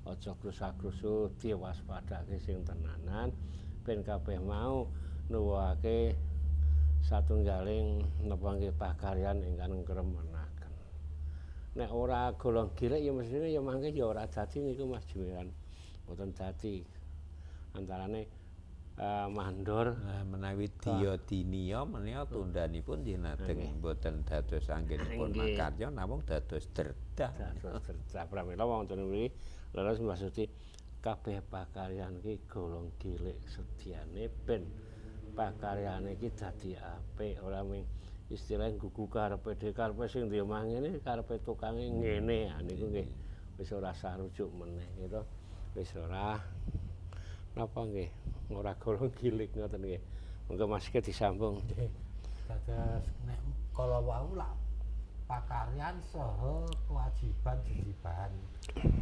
Aja krusak-krusuk diwaspadake sing tenanan ben kabeh mau nuwuhake satunggaling napa nggih pakaryan ingkang ngremenaken. Nek ora golong gilik ya mestine ya mangke ya ora dadi niku Mas Jumiran. Mboten dadi antarane mandor menawi diodinia menika tundhanipun jenateng mboten dados anggenipun makarya namung dados derdah. Dados derdah pramila wonten mriki leres maksudi kabeh pakaryan iki golong gilik sediane ben pakaryane iki dadi apik ora mung istilah gugu karepe dhewe karepe sing duwe omah ngene karepe tukange ngene niku nggih wis ora sarujuk meneh gitu. Wis ora napa nggih ora golong gilik ngoten nggih. Monggo Mas Ki disambung. Dados nek kala wau lak pakaryan saha kewajiban jejiban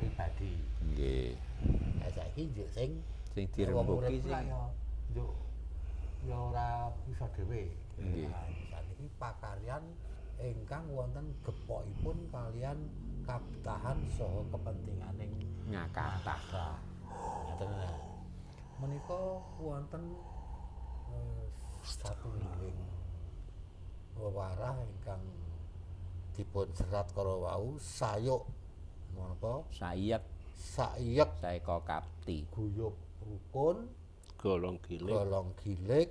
pribadi. Nggih. Lah saiki njuk sing dirembuki sing njuk ya ora bisa dhewe. Nggih. Saniki pakaryan ingkang wonten gepokipun kalian kabetahan saha kepentinganing ngakatah. Ngaten. Menika wonten satunggiling wewarah ingkang dipun serat kala wau sayuk menapa sayek saeka kapti guyub rukun golong gilik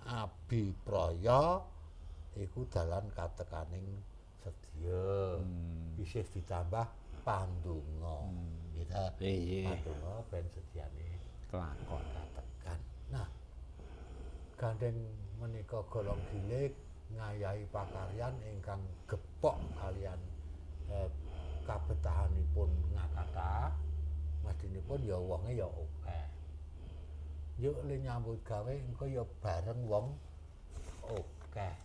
abi praya iku dalan katekaning sedya isih ditambah pandonga gitu pandonga ben sediane kelakon katekan. Nah gandeng menika golong gilik ngayahi pakaryan ingkang gepok kalian kabetahanipun ngakatah madinipun ya wonge ya akeh. Yuk le nyambut gawe engko ya bareng wong akeh.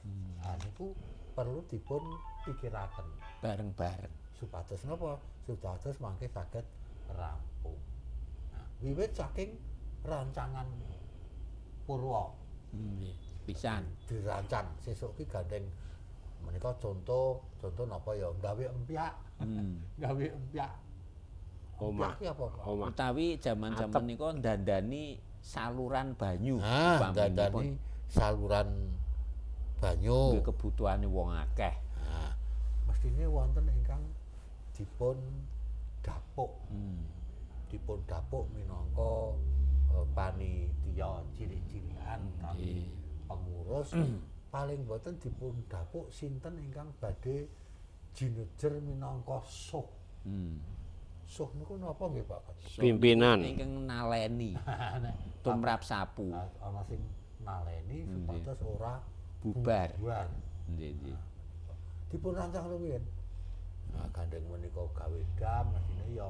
Niku perlu dipun pikiraken bareng-bareng supados napa? Supados mangke saged rampung. Nah, wiwit saking rancangan purwa pisan dirancang sesuk ki gandeng menika contoh napa ya gawe empyak. Gawe empyak Omah. Iki apa? Omah. Utawi jaman-jaman niku ndandani saluran banyu. Dandani saluran banyu. Kebutuhane wong akeh. Nah, mestine wonten ingkang dipun dapuk. Dipun dapuk minangka panitia cilik-cilikan kami pengurus paling boten dipun dapuk sinten ingkang badhe jinejer minangka suh. Suh niku napa nggih Pak? Pimpinan ingkang naleni tumrap sapu. Ana sing naleni supados ora bubar. Nggih. Dipun rancang rumiyin. Nah, gandeng menika gawe dam mesine ya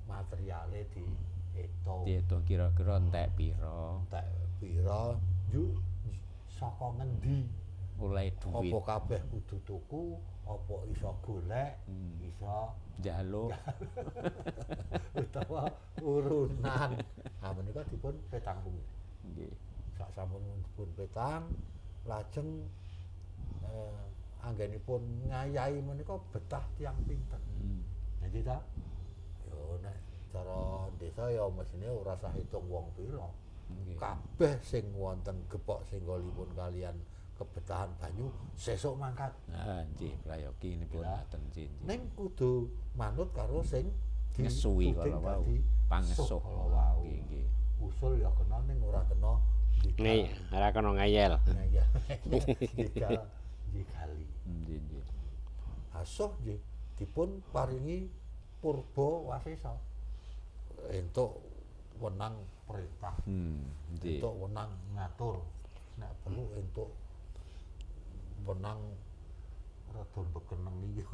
materiale diitung. Diitung kira-kira entek pira. Entek pira, yuk saka ngendi oleh duit. Apa kabeh kudu tuku, apa iso golek, iso njaluk. Utawa urunan. Nah menika dipun petang rumiyin. Nggih. Sak sampun dipun petang lajeng anggenipun ngayahi menika betah tiyang pinten. Jadi ta yo nek cara desa ya mesine ora sah hitung wong pira. Kabeh sing wonten gepok singgalipun kalian kebetahan banyu sesuk mangkat. Nah, nggih prayoginipun ngaten nggih. Ning kudu manut karo sing ngesuwi kala wau. Pangesuh kala wau. Nggih. Usul ya kena ning ora kena nih, ora kena ngayel. Ngayel. Kali. Nggih. Asuh nggih dipun paringi purba wasesa. Entuk wenang perintah. Entuk wenang ngatur. Nek perlu entuk wenang rada bekeneng iki.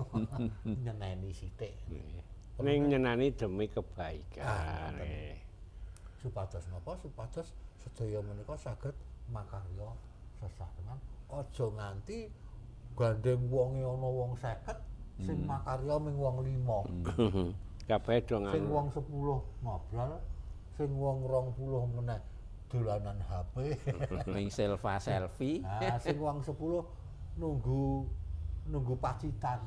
Nyeneni sithik. Ning nyenani demi kebaikan. Supados napa? Supados sedaya menika saged makarya sesarengan. Aja nganti gandeng wonge ana wong 50 sing makarya ming wong 5. Kabeh do Sing wong 10 ngobrol, sing wong 20 meneh dolanan HP. Ming selfie. Nah, sing wong 10 nunggu pacitan.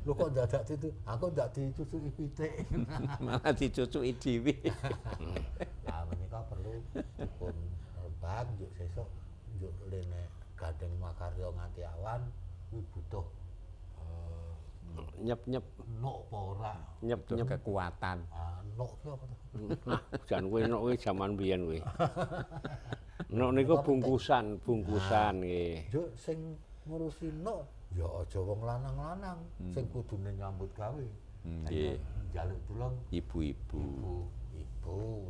Lho kok dadak itu? Aku ndak dicucuki pitik. Malah dicucuki dhewe. Nah, menika perlu dipun rebag njuk sesuk njuk lene gandeng makarya nganti awan kuwi butuh nyep nok apa ora? Nyep kekuatan. Nok ki apa to? Jan kuwi nok kuwi jaman biyen kuwi. Nok niku bungkusan nggih. Njuk sing ngurusi nok ya aja wong lanang-lanang sing kudune nyambut gawe. Nggih. Njaluk tulung ibu-ibu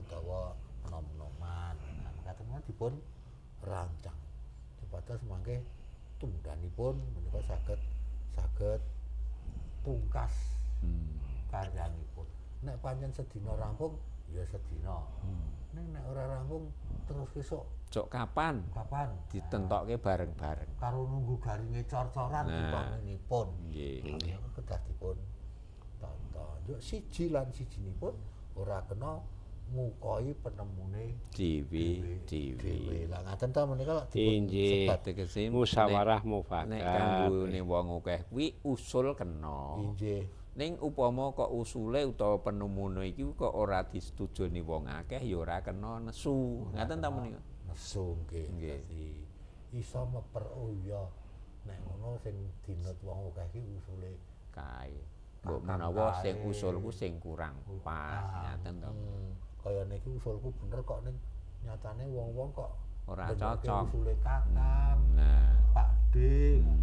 utawa nom-noman. Nah, mekaten dipun rancang. Supados mangke tungdanipun menika saged pungkas karyanipun. Nek pancen sedina rampung ya sedina. Ning nek ora rampung terus besok. Cok kapan? Ditentokke bareng-bareng. Karo nunggu garinge cor-coran utamipun. Nggih. Kedah dipun tonton. Yo siji lan sijinipun ora kena ngukoi penemune dhewe. Lah ngaten ta menika dipun sebat tegese musyawarah mufakat. Nek kanggone wong akeh kuwi usul kena. Nggih. Ning upama kok usule utawa penemune iki kok ora disetujoni wong akeh ya ora kena nesu. Ngaten ta menika? Nesu nggih. Dadi iso meper ya nek ngono sing dinut wong akeh iki usule kae. Mbok menawa sing usulku sing kurang pas ngaten to. Kaya niki usulku bener kok ning nyatane wong-wong kok ora cocok. Usule Kakang. Pak D.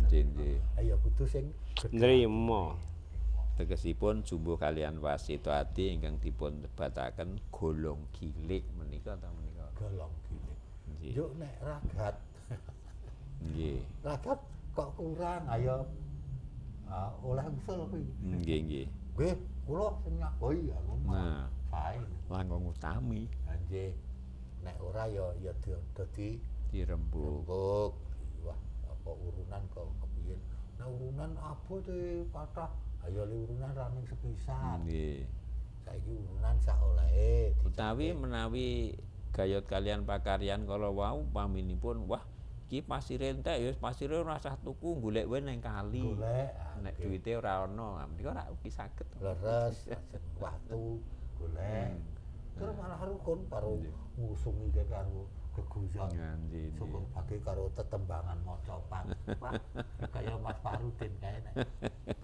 Nggih. Ayo kudu sing nrimo. Tegesipun jumbuh kalian wasita ati ingkang dipun sebataken golong gilik menika ta menika. Golong gilik. Yo nek ragat. Nggih. Ragat kok kurang ayo oleh usul kuwi. Nggih. Nggih, kula sing nyakoi aku. Nah, sae. Langkung utami. Nggih. Nek ora ya dadi dirembuk. Wah, apa urunan kok kepiye? Nek urunan apa te kathah ayo le urunan raming sepisan. Nggih. Saiki urunan sak olehe. Utawi menawi gayut kalian pakaryan kala wau paminipun wah Iki pasire entek ya pasire ora usah tuku golek wae ning kali. Golek. Nek duwite ora ono, menika ora ugi saged. Leres watu golek. Terus malah rukun karo ngusungi karo geguyon. Syukur bagi karo tetembangan mocopan. Wah, kaya Mas Parudin kae nek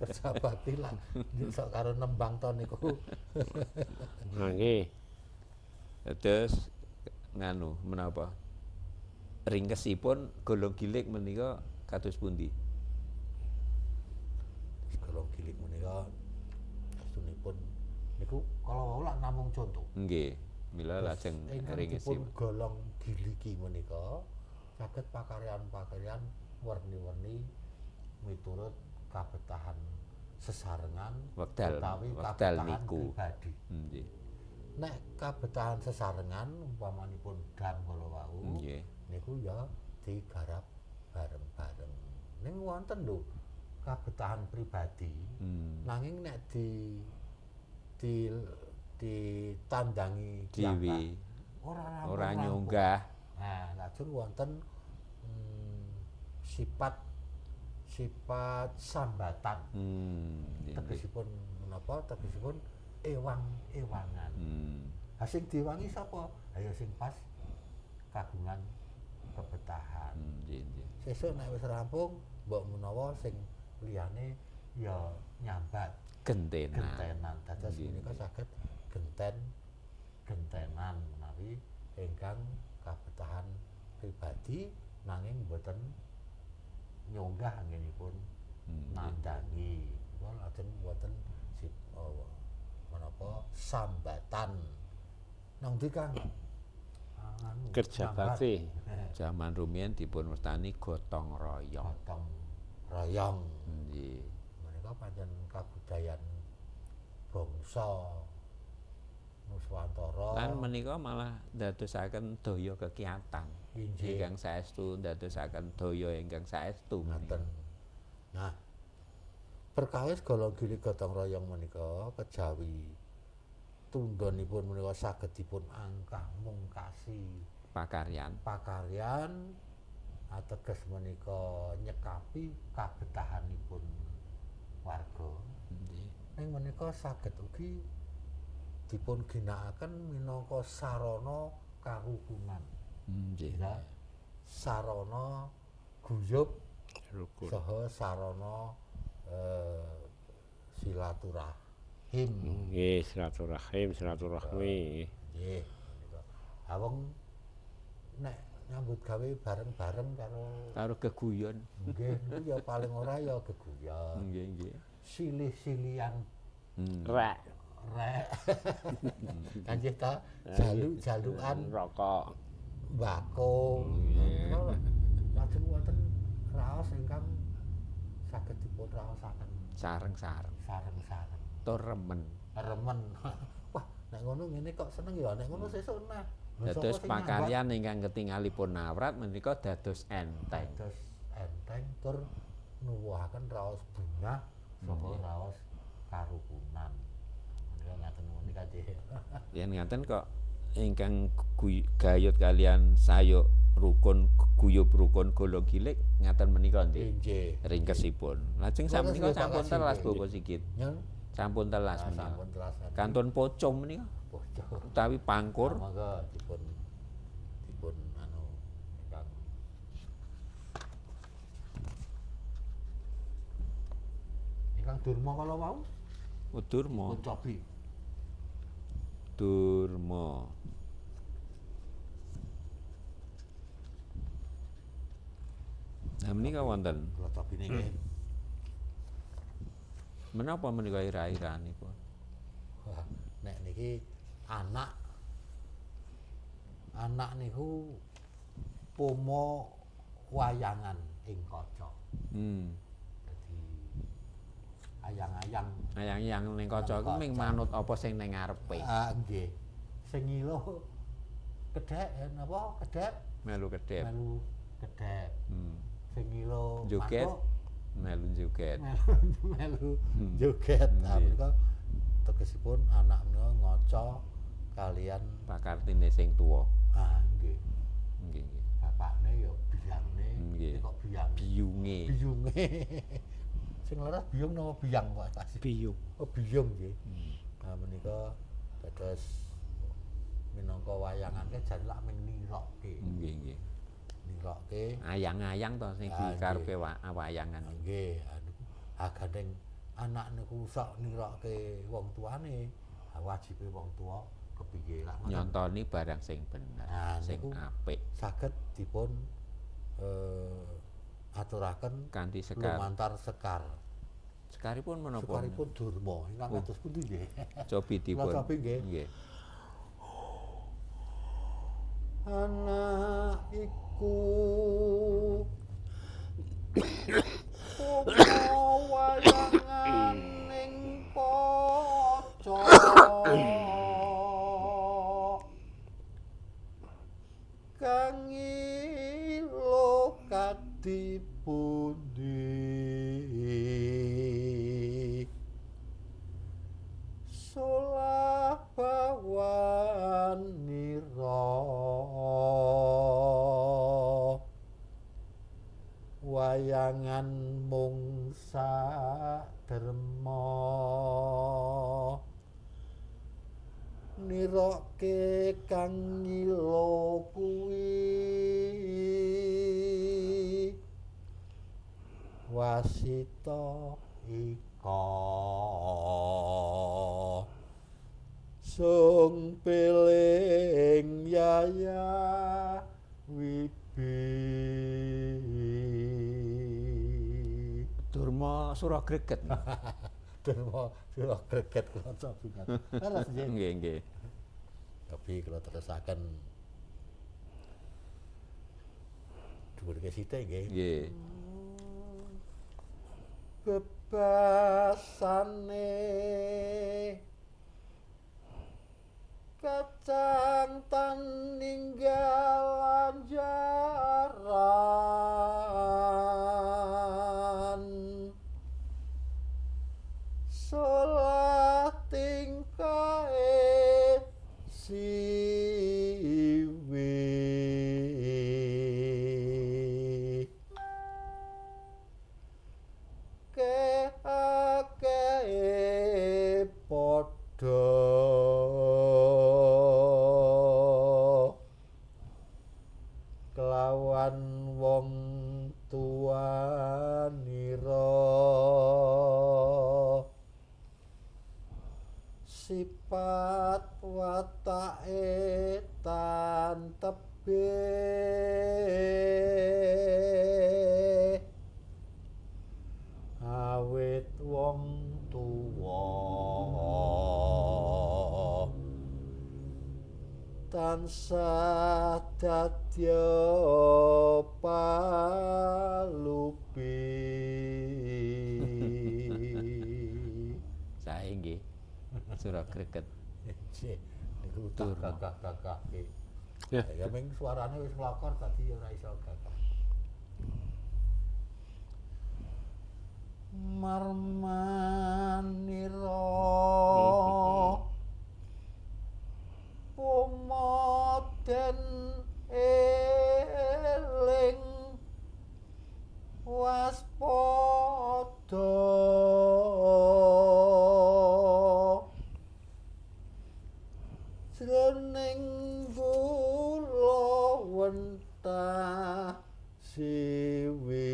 kerja bakti lah iso karo nembang to niku. Nggih. Terus nganu menapa? Ringkesipun golong gilik menika kados pundi? Golong gilik menika astunipun niku kalau lak namung contoh. Nggih, mila lajeng ringkesipun golong giliki menika saged pakaryan-pakaryan werni-werni miturut kabetahan sesarengan utawi kabetahan pribadi. Nggih. Nek kabetahan sesarengan umpamanipun dam kala wau niku ya digarap bareng-bareng. Ning wonten lho kabetahan pribadi. Nanging nek ditandangi dewe ora nyunggah. Nah, lajeng wonten sifat sambatan. Tegesipun menapa? Tegesipun ewang-ewangan. Ha sing diwangi sapa? Ayo sing pas kagungan kebetahan. Sesuk nek wis rampung mbok menawa sing liyane ya nyambat gentenan. Dados menika saged gentenan menawi ingkang kabetahan pribadi nanging boten nyonggah anggenipun nandangi. Kula lajeng boten menapa sambatan. Nang ndi Kang? Kerja bakti. Zaman rumiyin dipun wastani gotong royong. Gotong royong. Nggih. Menika pancen kabudayan bangsa Nuswantara. Lan menika malah ndadosaken daya kekiatan. Ingkang saestu ndadosaken daya ingkang saestu. Ngoten. Nah, perkawis golong gilik gotong royong menika kejawi tundhonipun menika saged dipun angkah mungkasi pakaryan ateges menika nyekapi kabetahanipun warga. Ning menika saged ugi dipun ginakaken minangka sarana karukunan. Nggih. Sarana guyub rukun. Saha sarana silaturahim. Nggih, silaturahmi. Nggih. Awong nek nyambut gawe bareng-bareng karo geguyon. Nggih, niku ya paling ora ya geguyon. Nggih. Silih-silian Rek. Kanjih ta jaluk-jalukan rokok. Mbako. Lajeng wonten raos ingkang saged dipun raosaken Sareng-sareng. Tur remen. Wah, nek ngono ngene kok seneng ya, nek ngono sesuk nah. Dados pakaryan ingkang ketingalipun nawrat menika dados enteng. Tur nuwuhaken raos bungah saha raos karukunan. Menika ngaten menika nggih. Yen ngaten kok ingkang gayut kalian sayuk rukun guyub rukun golong gilik ngaten menika nggih. Ringkesipun. Lajeng sakmenika sampun telas Bapak Sigit. Sampun telas menika. Kantun pocong menika. Utawi pangkur. Monggo dipun anu ingkang durma kala wau. Durma. Cobi. Durma. Nah menika wonten. Cobi niki. Menapa menika ira-iranipun? Wah, nek niki anak niku pomo wayangan ing kaca. Dadi ayang-ayang ning kaca iku ming manut apa sing ning ngarepe. Nggih. Sing ngilo kedhek napa kedhep? Melu kedhep. Sing ngilo joget melu joget. Melu joget. Menika tegesipun anak menika ngaca kalian pakartine sing tuwa. Nggih. bapakne ya biyangne kok biyang biyunge sing leres biyung napa biyang kok kasih biyung biyung nggih nah menika dados minangka wayangan ke jan lak ming nirokke nggih nirokke ayang-ayang to sing dikarepe wayangan nggih gandeng anak niku sok nirokke wong tuane wajibe wong tua kepiye lak nyontoni barang sing bener sing apik saged dipun aturaken kanthi sekar lumantar sekar sekaripun menapa sekaripun durma ingkang kados pundi nggih cobi dipun nggih anak iku wayangan ning kaca kang ilo kadipundi solah bawan nira wayangan mung saderma nirokke kang ngilo kuwi wasita ika sung peling yaya wibi Durma Sura Greget Durma Sura Greget kula cabingan leres nggih tapi kalau terusaken dhuwur ke sithik nggih bebasane kacang tan ninggalan jaran solah tingkae siwi ke padha kelawan wong tuanira sifat watake tan tebe awit wong tuwa tansah dadya palupi sae nggih Sura Greget niku gagah-gagah nggih ya ming suarane wis nglokor dadi ora iso gagah marmanira umoden eling waspada jroning kula wentah siwi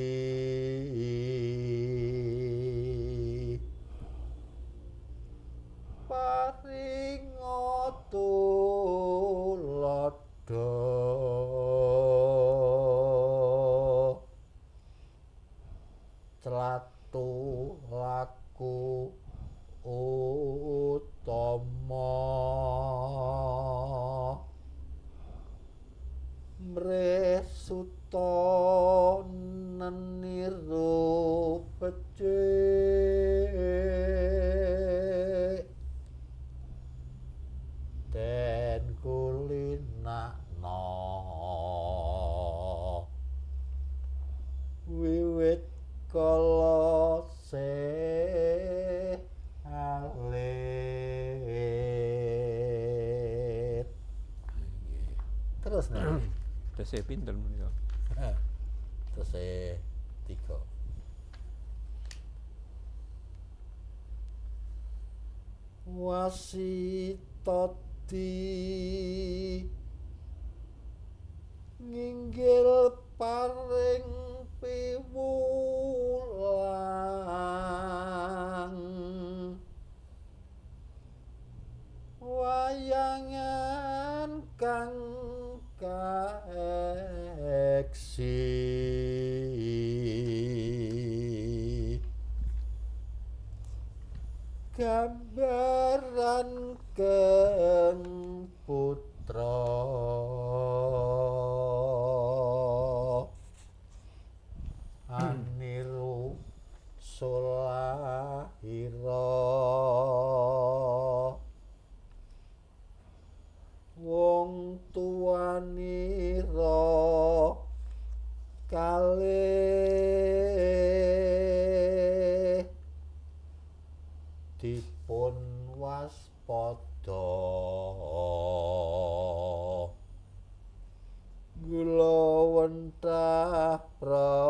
paringa tuladha celatu laku utama mresuta neniru becik den kulinakno wiwit kala alit terus nih Tesih pinten menika? Tesih 3. Wasitati nginggil paring piwulang wayangan kang kaeksi gambaran keng putra aniru sulahira wong tuanira kalih dipun waspada gula wentah prasiwi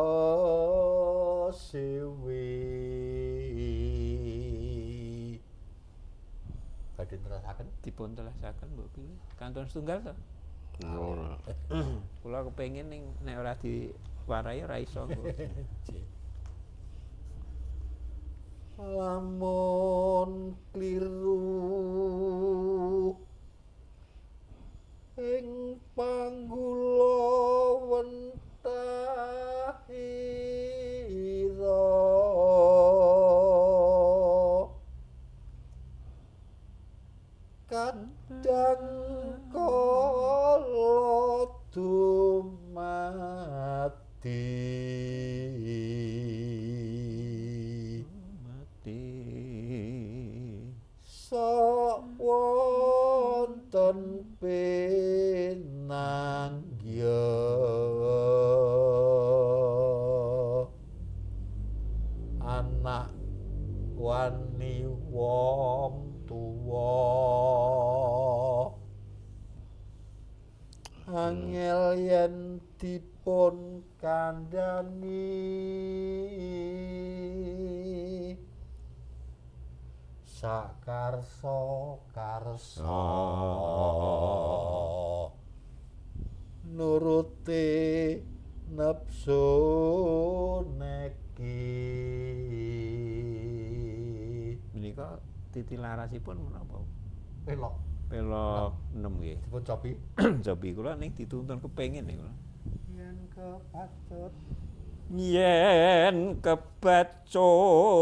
badhe nerasaken Dipun telasaken mbok pilih kanton setunggal to. Ora. Kula kepengin ning nek ora diwarai ora iso. lamun kliru ing panggula wentahira kadang kala dumati wonten pinangya anak wani wong tuwa angel yen dipun kandhani sakarsa nuruti nepsu neki Menika titilarasipun menapa? pelok 6 nggih. dipun cobi Cobi kula ning dituntun kepengin nih kula. yen kepacut Yen kebacut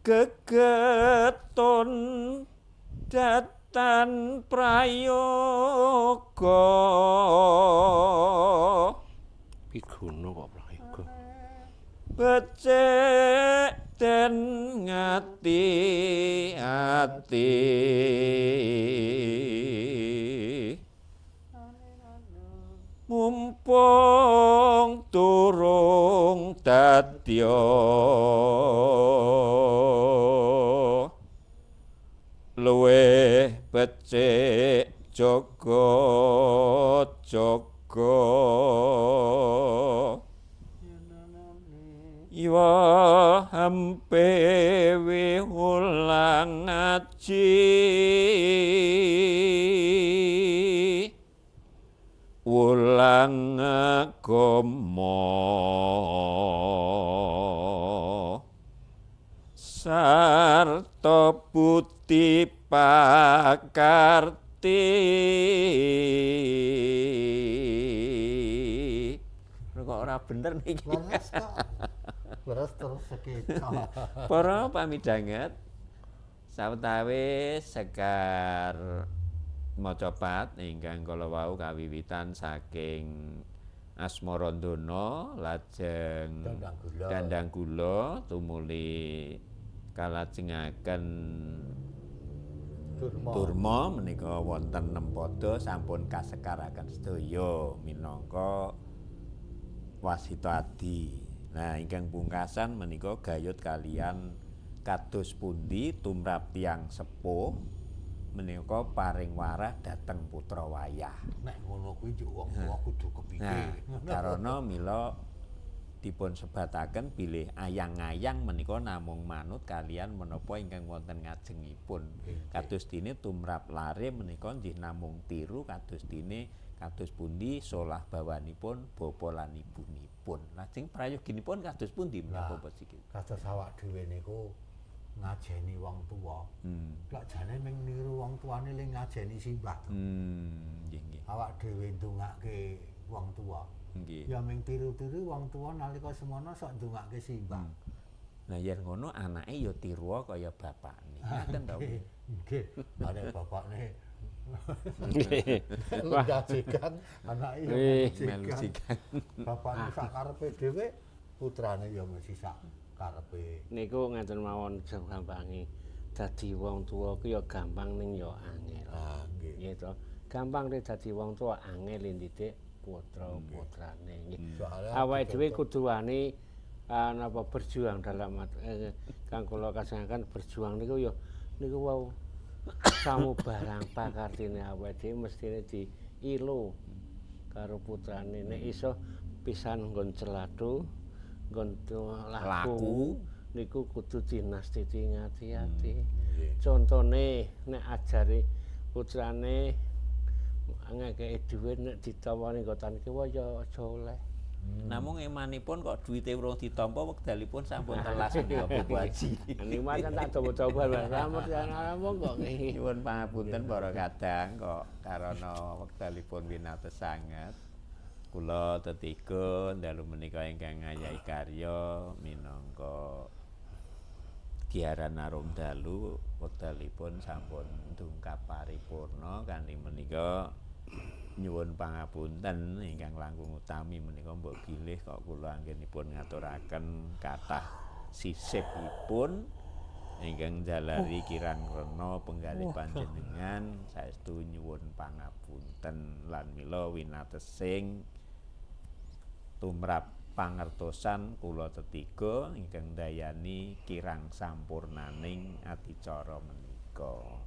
gegeton datan prayoga Pigono kok prayoga. becik den ngati-ati mumpung durung dadya luwih becik jaga-jaga iwa hampe wihulang ngaji ulang agama sarta buti pakarti kok ora bener niki leres kok leres terus sekeca para pamidanget sawetawis sekar macapat ingkang kala wau kawiwitan saking Asmarandana lajeng Dandang Gula tumuli kalajengaken Durma menika wonten nempada sampun kasekaraken sedaya minangka wasita adi. Nah, ingkang pungkasan menika gayut kalian kados pundi tumrap tiyang sepuh menika paring warah dhateng putra wayah. Nek ngono kuwi yo wong tuwa kudu kepikir. Karana mila dipun sebataken bilih ayang-ayang menika namung manut kalian menapa ingkang wonten ngajengipun. Kados dene tumrap lare menika nggih namung tiru kados dene kados pundi solah bawanipun bapa lan ibunipun. Lajeng prayoginipun kados pundi menapa Bapak Sikil? Kados awak dhewe niku ngajeni wong tuwa. Lak jane mung niru wong tuane ling ngajeni simbah. Nggih nggih. Awak dhewe ndongake wong tuwa. Nggih. Ya mung tiru-tiru wong tuwa nalika semono sok ndongake simbah. Nah yen ngono anake ya tiru kaya bapakne. Ngaten to. Nggih. Ane bapakne Wah, ngajikan anake ya ngajikan. Bapakne sak karepe dhewe, putrane ya mesti sak karepe. Niku ngeten mawon gampange. Dadi wong tuwa ku ya gampang ning ya angel. Nggih. Nggih to. Gampang nek dadi wong tuwa angel ndidik putra-putrane nggih. Awake dhewe kudu wani napa berjuang dalam kang kula kasengaken berjuang niku ya niku wau samubarang pakartine awake dhewe mestine diilu karo putrane nek iso pisan nggon celatu nggon laku niku kudu dinastiti ngati-ati. Contone nek ajari putrane ngekeki dhuwit nek ditawani nggotan kiwa ya aja oleh. Namung emanipun kok duwite urung ditampa wekdalipun sampun telas menika Bapak Haji. Niku macen tak coba-coba ramut namung kok nyuwun pangapunten para kadang kok karana wekdalipun winates sanget. Kula tetiga dalu menika ingkang ngayahi karya minangka Giaran Arum Dalu wekdalipun sampun ndungkap paripurna kanthi menika nyuwun pangapunten ingkang langkung utami menika mbok bilih kok kula anggenipun ngaturaken kathah sisipipun ingkang jalari kirang rena penggalih panjenengan saestu nyuwun pangapunten lan mila winatesing tumrap pangertosan kula tetiga ingkang dayani kirang sampurnaning adicara menika.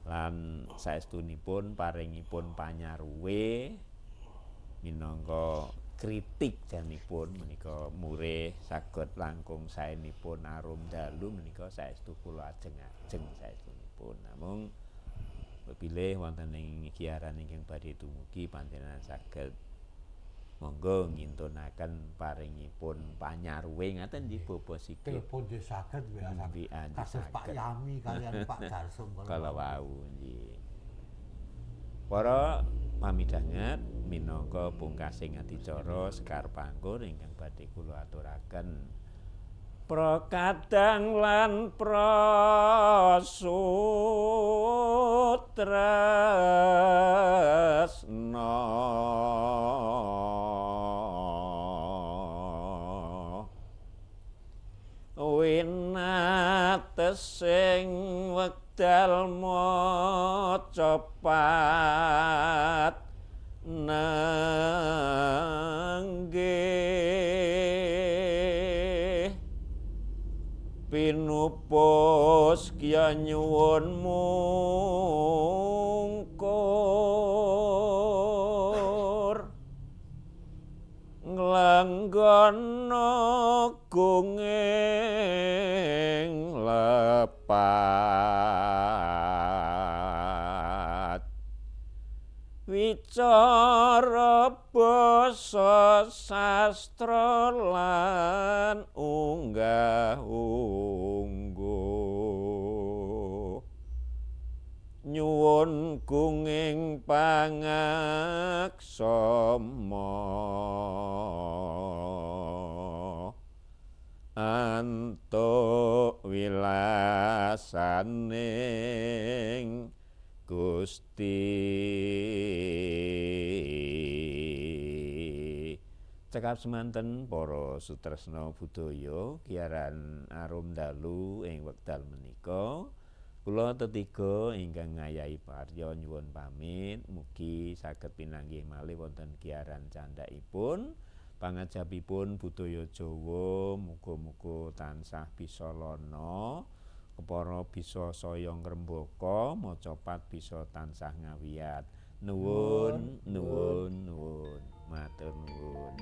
Lan saestunipun paringipun panyaruwe minangka kritik janipun menika murih saged langkung saenipun Arum Dalu menika saestu kula ajeng-ajeng saestunipun. Namung bilih wonten ing giaran ingkang badhe dumugi panjenengan saged monggo ngintunaken paringipun panyaruwe ngaten nggih Bapak Sikil. Telepon nggih saged WA kados Pak Yami kalian Pak Darsum kala wau nggih. Para pamidhanget minangka pungkasing adicara Sekar Pangkur ingkang badhe kula aturaken prakadang lan prasutresna winatesing wekdal maca pat nanggih pinupus kya nyuwun mungkur nglanggana gunging lepat wicara basa sastra lan unggah-ungguh nyuwun gunging pangaksama antuk wilasaning Gusti. Cekap semanten para sutresna budaya Giaran Arum Dalu ing wekdal menika kula tetiga ingkang ngayahi parya nyuwun pamit mugi saged pinanggih malih wonten giaran candhaipun pangajabipun budaya Jawa muga-muga tansah bisa lana kepara bisa saya ngrembaka, maca pat bisa tansah ngawiyat. Nuwun, nuwun, nuwun. Matur nuwun.